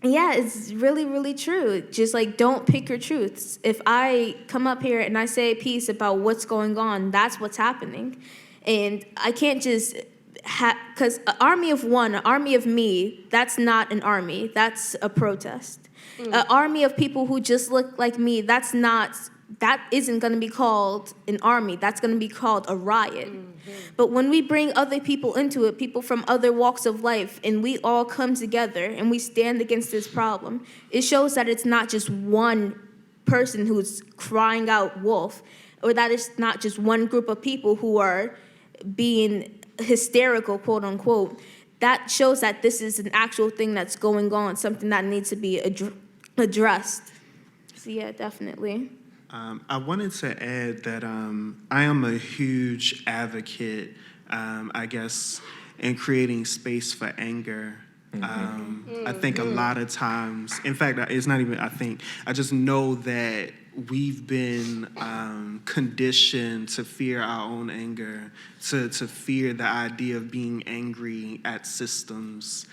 yeah, it's really, really true. Just like, don't pick your truths. If I come up here and I say a piece about what's going on, that's what's happening. And I can't just because an army of one, an army of me, that's not an army. That's a protest. An army of people who just look like me, that isn't going to be called an army. That's going to be called a riot. But when we bring other people into it, people from other walks of life, and we all come together and we stand against this problem, it shows that it's not just one person who's crying out wolf, or that it's not just one group of people who are being hysterical, quote unquote. That shows that this is an actual thing that's going on, something that needs to be addressed. So yeah, definitely. I wanted to add that I am a huge advocate, I guess, in creating space for anger. I think a lot of times, in fact, it's not even I think, I just know that we've been conditioned to fear our own anger, to fear the idea of being angry at systems.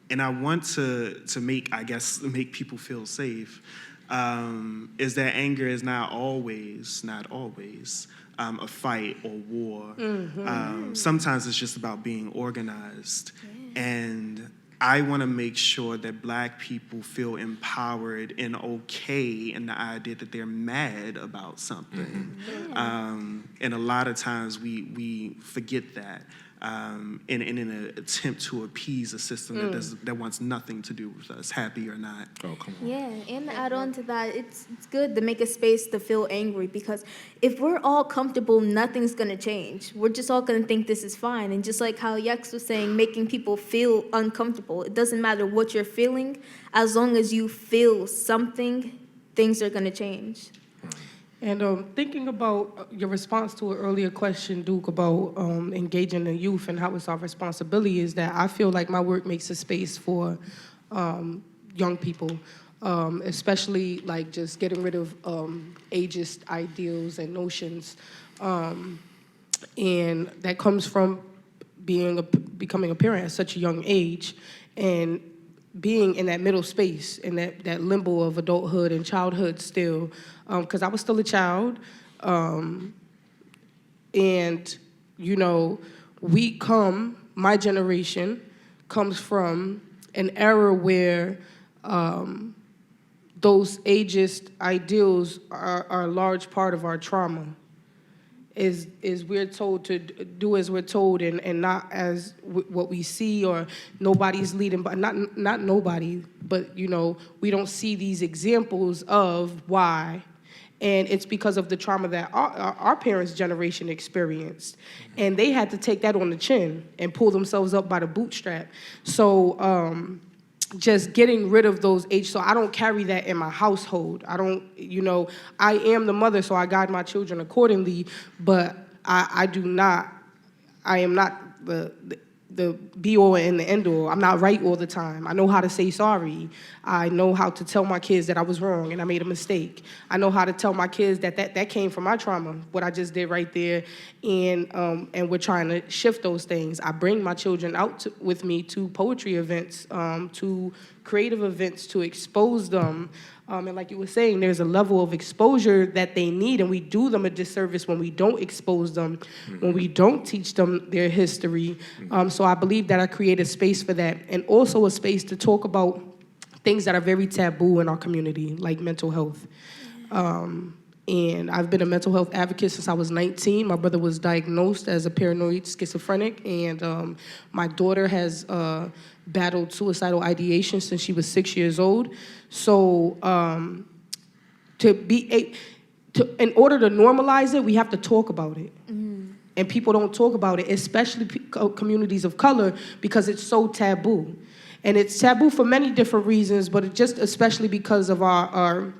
and I want to make people feel safe, is that anger is not always a fight or war. Sometimes it's just about being organized. And I want to make sure that Black people feel empowered and okay in the idea that they're mad about something. And a lot of times we forget that. In an attempt to appease a system that wants nothing to do with us, happy or not. Oh, come on. Yeah, and to add on to that, it's good to make a space to feel angry, because if we're all comfortable, nothing's gonna change. We're just all gonna think this is fine. And just like how Yex was saying, making people feel uncomfortable. It doesn't matter what you're feeling, as long as you feel something, things are gonna change. And thinking about your response to an earlier question, Duke, about engaging the youth and how it's our responsibility, is that I feel like my work makes a space for young people, especially like just getting rid of ageist ideals and notions. And that comes from becoming a parent at such a young age, and being in that middle space, in that limbo of adulthood and childhood still, because I was still a child. And, you know, my generation comes from an era where those ageist ideals are a large part of our trauma. Is we're told to do as we're told, and not as what we see, or nobody's leading, but not nobody, but you know, we don't see these examples of why, and it's because of the trauma that our parents' generation experienced, and they had to take that on the chin and pull themselves up by the bootstrap. So just getting rid of those so I don't carry that in my household. I don't, you know, I am the mother, so I guide my children accordingly, but I am not the be-all and the end-all. I'm not right all the time. I know how to say sorry. I know how to tell my kids that I was wrong and I made a mistake. I know how to tell my kids that came from my trauma, what I just did right there, and we're trying to shift those things. I bring my children out with me to poetry events, to creative events, to expose them. And like you were saying, there's a level of exposure that they need, and we do them a disservice when we don't expose them, when we don't teach them their history. So I believe that I create a space for that, and also a space to talk about things that are very taboo in our community, like mental health. And I've been a mental health advocate since I was 19. My brother was diagnosed as a paranoid schizophrenic, and my daughter has battled suicidal ideation since she was 6 years old. So in order to normalize it, we have to talk about it. And people don't talk about it, especially communities of color, because it's so taboo. And it's taboo for many different reasons, but just especially because of our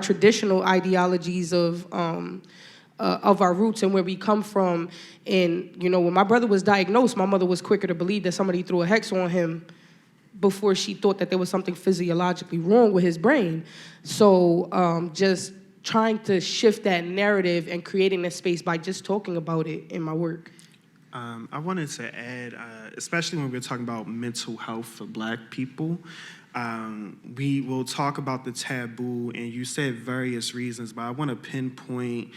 traditional ideologies of our roots and where we come from. And, you know, when my brother was diagnosed, my mother was quicker to believe that somebody threw a hex on him before she thought that there was something physiologically wrong with his brain. So just trying to shift that narrative and creating a space by just talking about it in my work. I wanted to add, especially when we're talking about mental health for Black people, we will talk about the taboo, and you said various reasons, but I want to pinpoint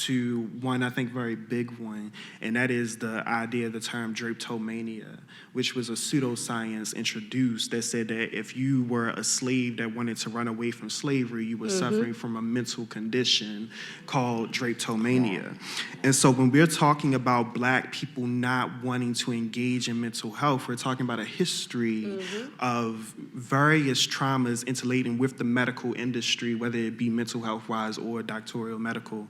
to one, I think, very big one, and that is the idea of the term drapetomania, which was a pseudoscience introduced that said that if you were a slave that wanted to run away from slavery, you were suffering from a mental condition called drapetomania. And so when we're talking about Black people not wanting to engage in mental health, we're talking about a history of various traumas interrelating with the medical industry, whether it be mental health-wise or doctoral medical.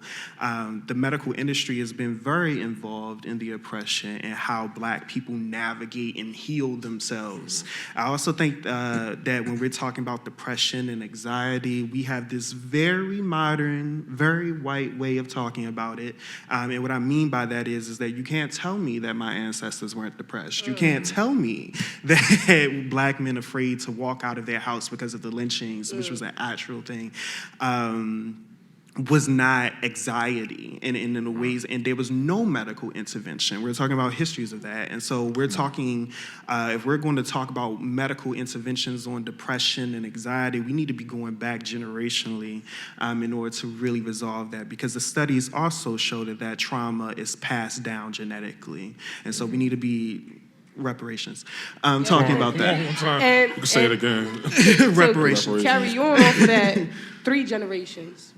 The medical industry has been very involved in the oppression and how Black people navigate and heal themselves. I also think that when we're talking about depression and anxiety, we have this very modern, very white way of talking about it. And what I mean by that is that you can't tell me that my ancestors weren't depressed. You can't tell me that Black men afraid to walk out of their house because of the lynchings, which was an actual thing. was not anxiety in the ways, and there was no medical intervention. We're talking about histories of that. And so we're talking, if we're going to talk about medical interventions on depression and anxiety, we need to be going back generationally in order to really resolve that, because the studies also show that trauma is passed down genetically. And so we need to be reparations. Talking about that. One more time. And- You can say it again. Reparations. Carry on off of that, 3 generations.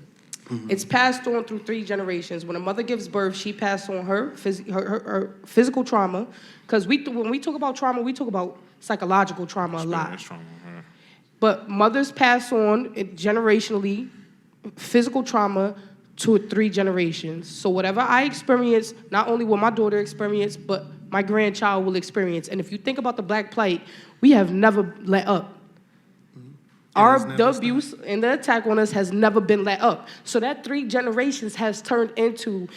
It's passed on through 3 generations. When a mother gives birth, she passed on her physical trauma. Because when we talk about trauma, we talk about psychological trauma a lot. Experience trauma, yeah. But mothers pass on generationally physical trauma to 3 generations. So whatever I experience, not only will my daughter experience, but my grandchild will experience. And if you think about the Black plight, we have never let up. The abuse and the attack on us has never been let up. So that 3 generations has turned into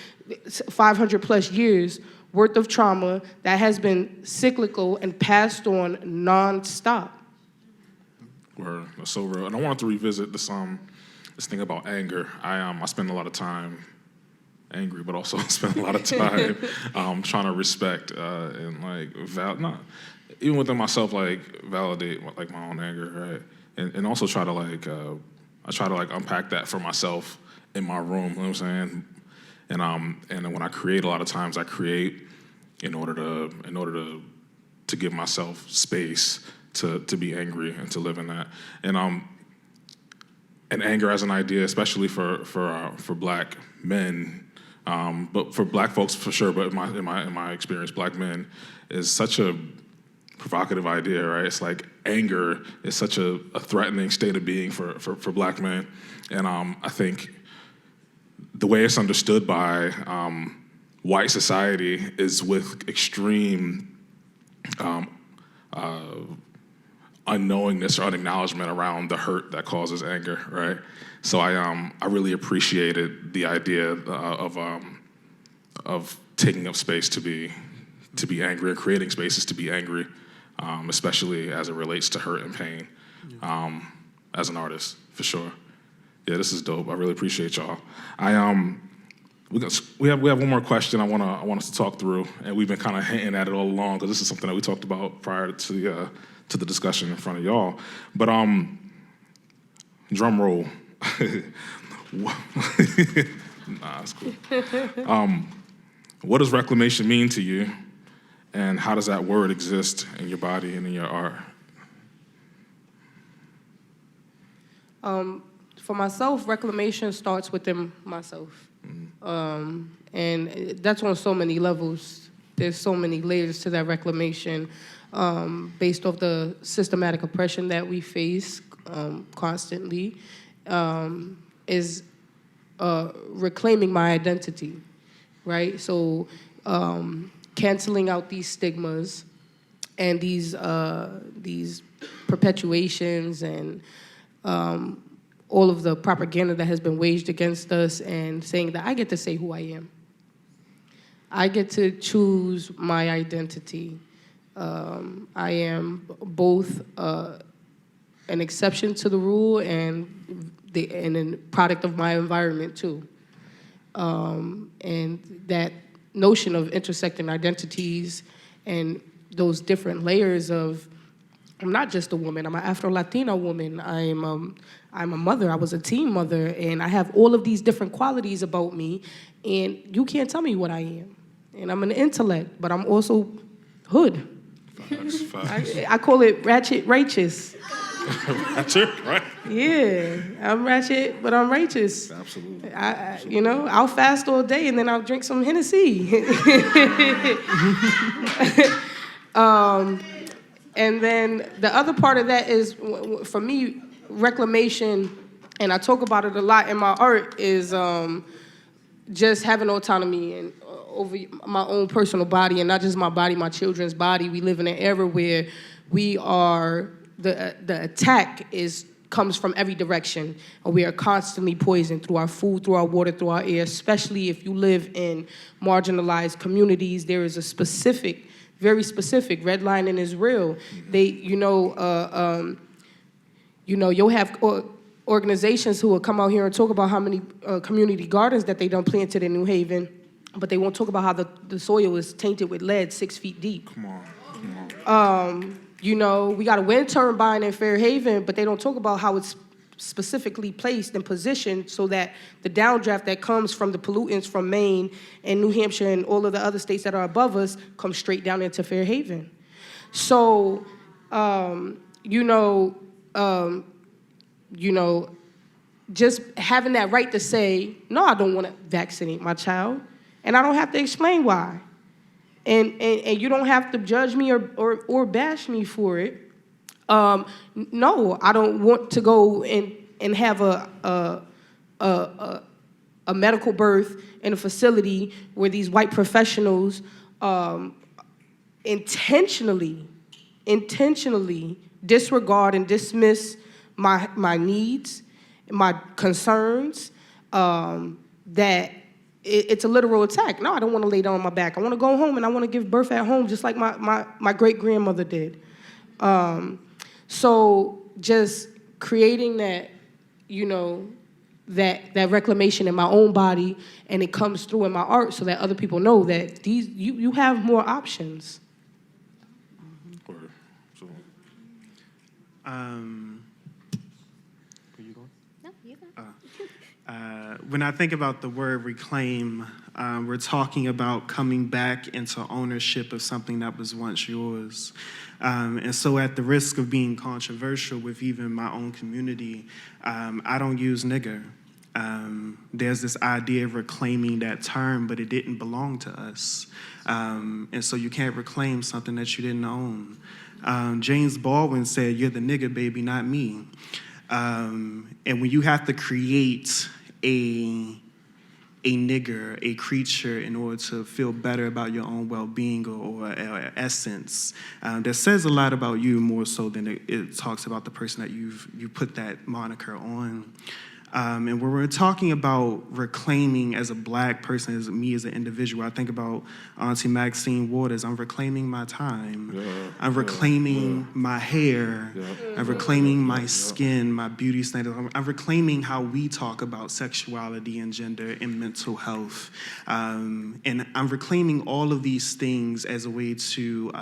500 plus years worth of trauma that has been cyclical and passed on nonstop. Word. That's so real. And I wanted to revisit this thing about anger. I spend a lot of time angry, but also spend a lot of time trying to respect and like even within myself, like validate like my own anger, right? And also try to unpack that for myself in my room. You know what I'm saying? And then when I create, a lot of times I create in order to give myself space to be angry and to live in that. And anger as an idea, especially for Black men, but for Black folks for sure. But in my experience, Black men is such a provocative idea, right? It's like anger is such a threatening state of being for Black men. And I think the way it's understood by white society is with extreme unknowingness or unacknowledgement around the hurt that causes anger, right? So I really appreciated the idea of taking up space to be angry and creating spaces to be angry. Especially as it relates to hurt and pain, as an artist, for sure. Yeah, this is dope. I really appreciate y'all. We have one more question I want us to talk through, and we've been kind of hinting at it all along because this is something that we talked about prior to the discussion in front of y'all. But drum roll. Nah, it's cool. What does reclamation mean to you? And how does that word exist in your body and in your art? For myself, reclamation starts within myself. And that's on so many levels. There's so many layers to that reclamation based off the systematic oppression that we face constantly, is reclaiming my identity, right? So canceling out these stigmas and these perpetuations and all of the propaganda that has been waged against us, and saying that I get to say who I am. I get to choose my identity. I am both an exception to the rule and a product of my environment too. And that notion of intersecting identities and those different layers of, I'm not just a woman, I'm an Afro-Latina woman, I'm a mother, I was a teen mother, and I have all of these different qualities about me, and you can't tell me what I am. And I'm an intellect, but I'm also hood. Facts. I call it ratchet righteous. Ratchet, right? Yeah, I'm ratchet, but I'm righteous. Absolutely. I'll fast all day and then I'll drink some Hennessy. And then the other part of that is, for me, reclamation, and I talk about it a lot in my art, is just having autonomy and over my own personal body, and not just my body, my children's body. We live in an era where we are, the attack comes from every direction, and we are constantly poisoned through our food, through our water, through our air, especially if you live in marginalized communities. There is a very specific, redlining is real. You'll have organizations who will come out here and talk about how many community gardens that they done planted in New Haven, but they won't talk about how the soil is tainted with lead 6 feet deep. Come on. You know, we got a wind turbine in Fairhaven, but they don't talk about how it's specifically placed and positioned so that the downdraft that comes from the pollutants from Maine and New Hampshire and all of the other states that are above us comes straight down into Fairhaven. So, you know, just having that right to say, no, I don't want to vaccinate my child, and I don't have to explain why. And you don't have to judge me or bash me for it. No, I don't want to go and have a medical birth in a facility where these white professionals intentionally disregard and dismiss my needs, my concerns, that it's a literal attack. No, I don't want to lay down on my back. I want to go home and I want to give birth at home just like my great-grandmother did. So just creating that, you know, that reclamation in my own body, and it comes through in my art so that other people know that you have more options. Word. So, Where you going? No, you go. When I think about the word reclaim, we're talking about coming back into ownership of something that was once yours. And so at the risk of being controversial with even my own community, I don't use nigger. There's this idea of reclaiming that term, but it didn't belong to us. And so you can't reclaim something that you didn't own. James Baldwin said, "You're the nigger, baby, not me." And when you have to create a nigger, a creature, in order to feel better about your own well-being or essence, that says a lot about you more so than it talks about the person that you put that moniker on. And when we're talking about reclaiming as a Black person, as me as an individual, I think about Auntie Maxine Waters. I'm reclaiming my time. I'm reclaiming my hair. I'm reclaiming my skin, my beauty standards. I'm reclaiming how we talk about sexuality and gender and mental health. And I'm reclaiming all of these things as a way to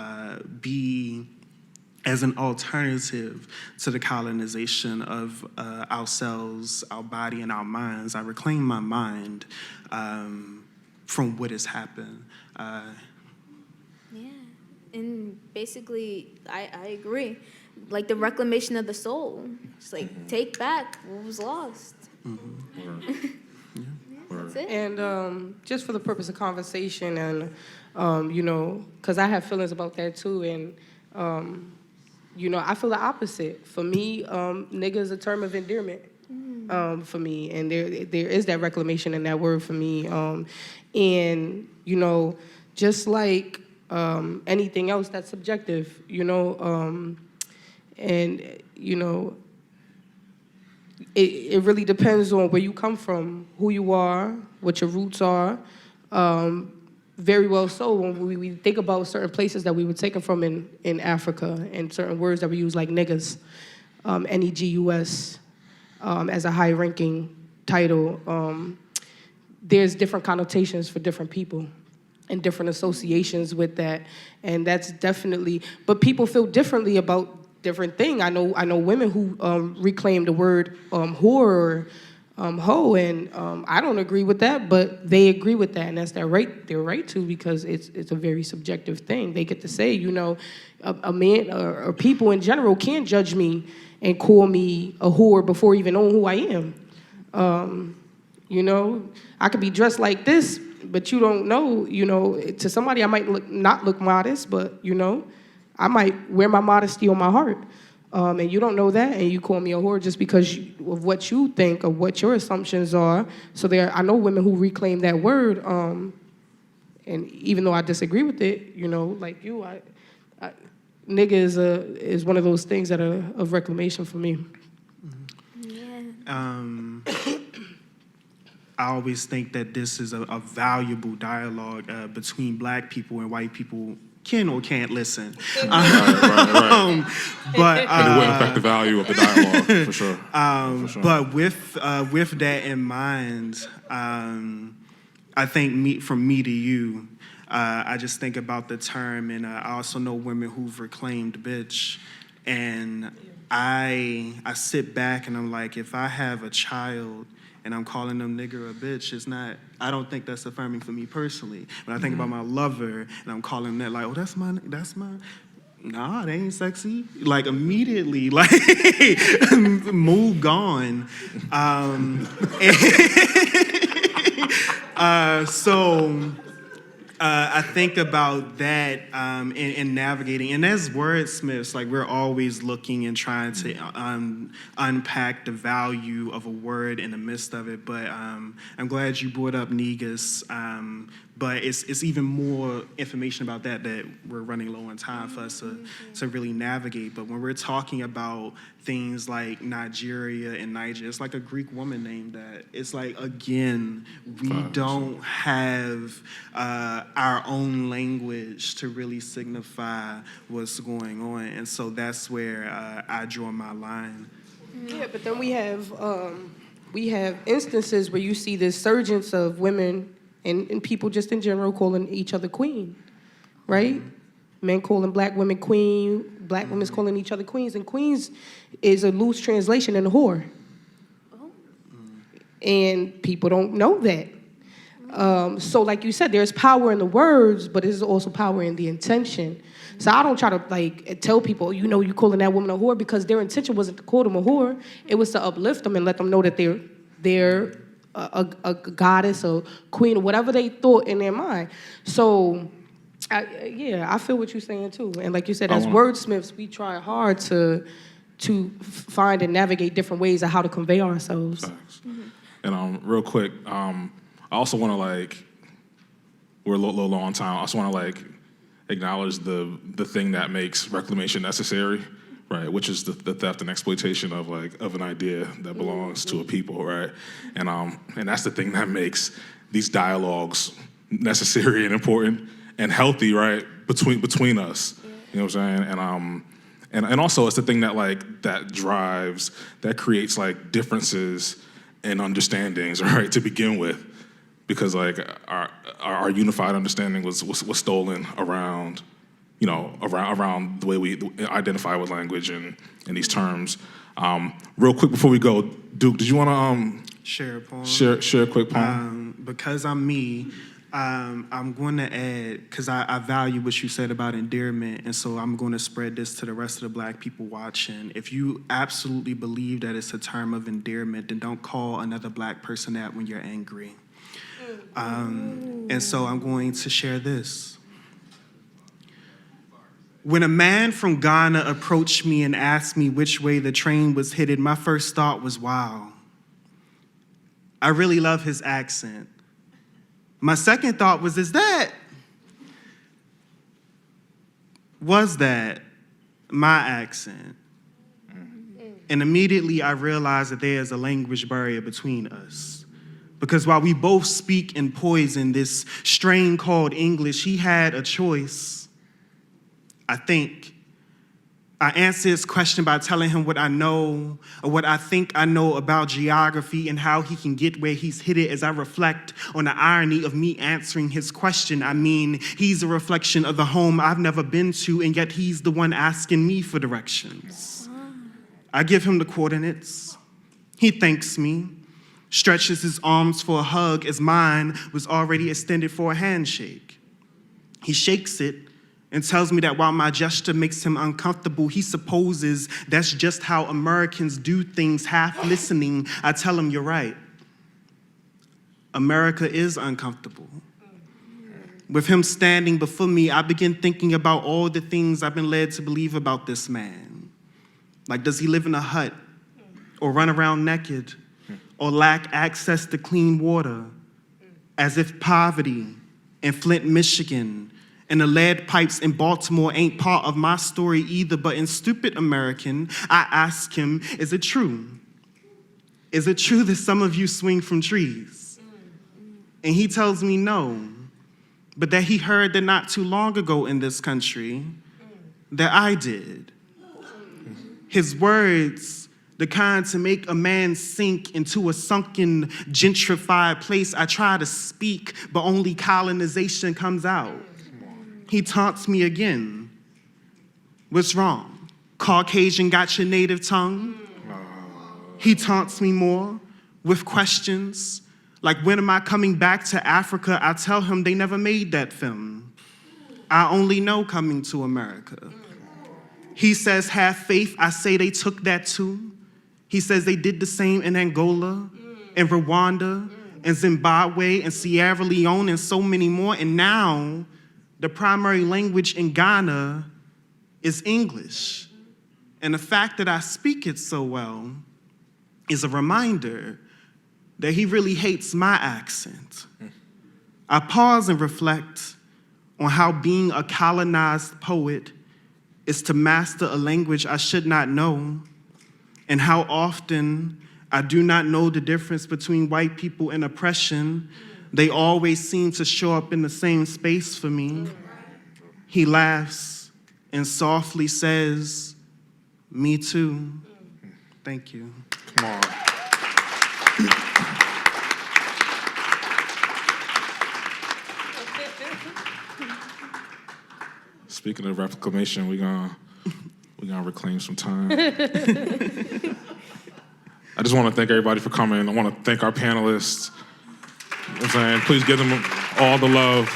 be as an alternative to the colonization of ourselves, our body, and our minds. I reclaim my mind from what has happened. Yeah, and basically, I agree. Like the reclamation of the soul. It's like, take back what was lost. That's it. And just for the purpose of conversation and, you know, because I have feelings about that too, and, you know, I feel the opposite. For me, nigga is a term of endearment for me, and there is that reclamation in that word for me. And, you know, just like anything else that's subjective, you know, and, you know, it really depends on where you come from, who you are, what your roots are. Very well so when we think about certain places that we were taken from in Africa, and certain words that we use like niggas, N-E-G-U-S, as a high-ranking title. There's different connotations for different people and different associations with that, and that's definitely, but people feel differently about different things. I know women who reclaim the word whore, hoe, and I don't agree with that, but they agree with that, and that's their right to, because it's a very subjective thing. They get to say, you know, a man or people in general can't judge me and call me a whore before even knowing who I am. You know, I could be dressed like this, but you don't know, you know, to somebody I might not look modest, but, you know, I might wear my modesty on my heart. And you don't know that, and you call me a whore just because of what you think or what your assumptions are. So I know women who reclaim that word, and even though I disagree with it, you know, like you, nigga is one of those things that are of reclamation for me. Yeah. I always think that this is a valuable dialogue between Black people and white people can or can't listen. Right. But And it wouldn't affect the value of the dialogue, for sure. For sure. But with that in mind, I think from me to you, I just think about the term, and I also know women who've reclaimed bitch, and I sit back and I'm like, if I have a child and I'm calling them nigger or bitch, it's not, I don't think that's affirming for me personally. When I think about my lover and I'm calling that like, oh, that's my, nah, they ain't sexy. Like immediately, like move on. I think about that in navigating, and as wordsmiths, like we're always looking and trying to unpack the value of a word in the midst of it. But I'm glad you brought up negus. But it's even more information about that we're running low on time for us to really navigate. But when we're talking about things like Nigeria and Niger, it's like a Greek woman named that. It's like, again, we don't have our own language to really signify what's going on. And so that's where I draw my line. Yeah, but then we have instances where you see this surgence of women and people just in general calling each other queen, right? Men calling black women queen, black women's calling each other queens, and queens is a loose translation in whore. And people don't know that. So like you said, there's power in the words, but there's also power in the intention. So I don't try to like tell people, you know, you calling that woman a whore, because their intention wasn't to call them a whore. It was to uplift them and let them know that they're a goddess or queen or whatever they thought in their mind. So, I feel what you're saying too. And like you said, as wordsmiths, we try hard to find and navigate different ways of how to convey ourselves. Mm-hmm. And real quick, I also want to like, we're a little low on time. I also want to like acknowledge the thing that makes reclamation necessary. Right, which is the theft and exploitation of an idea that belongs to a people, right? And that's the thing that makes these dialogues necessary and important and healthy, right? Between us, you know what I'm saying? And also it's the thing that drives, that creates like differences and understandings, right? To begin with, because like our unified understanding was stolen around. You know, around the way we identify with language and these terms. Real quick before we go, Duke, did you want to share a poem? Share a quick poem. Because I'm me, I'm going to add, because I value what you said about endearment, and so I'm going to spread this to the rest of the black people watching. If you absolutely believe that it's a term of endearment, then don't call another black person that when you're angry. And so I'm going to share this. When a man from Ghana approached me and asked me which way the train was headed, my first thought was, wow, I really love his accent. My second thought was that my accent? And immediately I realized that there is a language barrier between us. Because while we both speak in poison, this strain called English, he had a choice. I think I answer his question by telling him what I know or what I think I know about geography and how he can get where he's headed as I reflect on the irony of me answering his question. I mean, he's a reflection of the home I've never been to, and yet he's the one asking me for directions. I give him the coordinates. He thanks me, stretches his arms for a hug as mine was already extended for a handshake. He shakes it and tells me that while my gesture makes him uncomfortable, he supposes that's just how Americans do things, half listening. I tell him, you're right. America is uncomfortable. With him standing before me, I begin thinking about all the things I've been led to believe about this man. Like, does he live in a hut or run around naked or lack access to clean water? As if poverty in Flint, Michigan, and the lead pipes in Baltimore ain't part of my story either. But in stupid American, I ask him, is it true? Is it true that some of you swing from trees? And he tells me no. but that he heard that not too long ago in this country that I did. His words, the kind to make a man sink into a sunken, gentrified place. I try to speak, but only colonization comes out. He taunts me again. What's wrong? Caucasian got your native tongue? He taunts me more with questions. Like, when am I coming back to Africa? I tell him they never made that film. I only know Coming to America. He says, have faith. I say they took that too. He says they did the same in Angola, and Rwanda, and Zimbabwe, and Sierra Leone, and so many more. And now, the primary language in Ghana is English. And the fact that I speak it so well is a reminder that he really hates my accent. I pause and reflect on how being a colonized poet is to master a language I should not know, and how often I do not know the difference between white people and oppression. They always seem to show up in the same space for me. He laughs and softly says, me too. Thank you. Come on. Speaking of reclamation, we're gonna reclaim some time. I just want to thank everybody for coming. I want to thank our panelists. You know what I'm saying? Please give them all the love.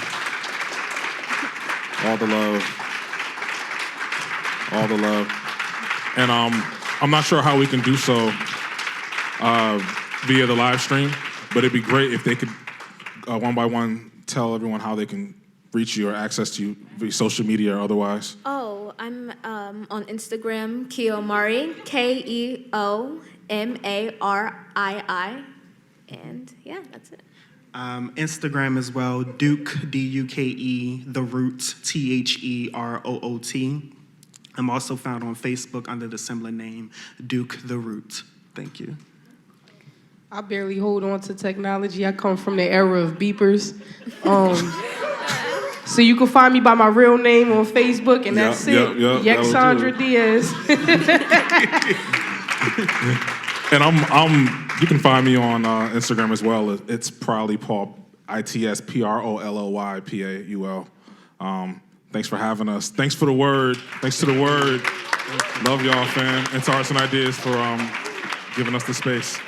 All the love. All the love. And I'm not sure how we can do so via the live stream, but it'd be great if they could, one by one, tell everyone how they can reach you or access to you via social media or otherwise. Oh, I'm on Instagram, KEONA-MARIE, KEONAMARII, and yeah, that's it. Instagram as well, Duke, D-U-K-E, The Root, T-H-E-R-O-O-T. I'm also found on Facebook under the similar name, Duke The Root. Thank you. I barely hold on to technology. I come from the era of beepers. So you can find me by my real name on Facebook, and that's it. YEXANDRA DIAZ. And you can find me on Instagram as well. It's Proudly Paul, ITSPROLLYPAUL. Thanks for having us. Thanks for the word. Thanks to the word. Love y'all, fam. And to Arts and Ideas for giving us the space.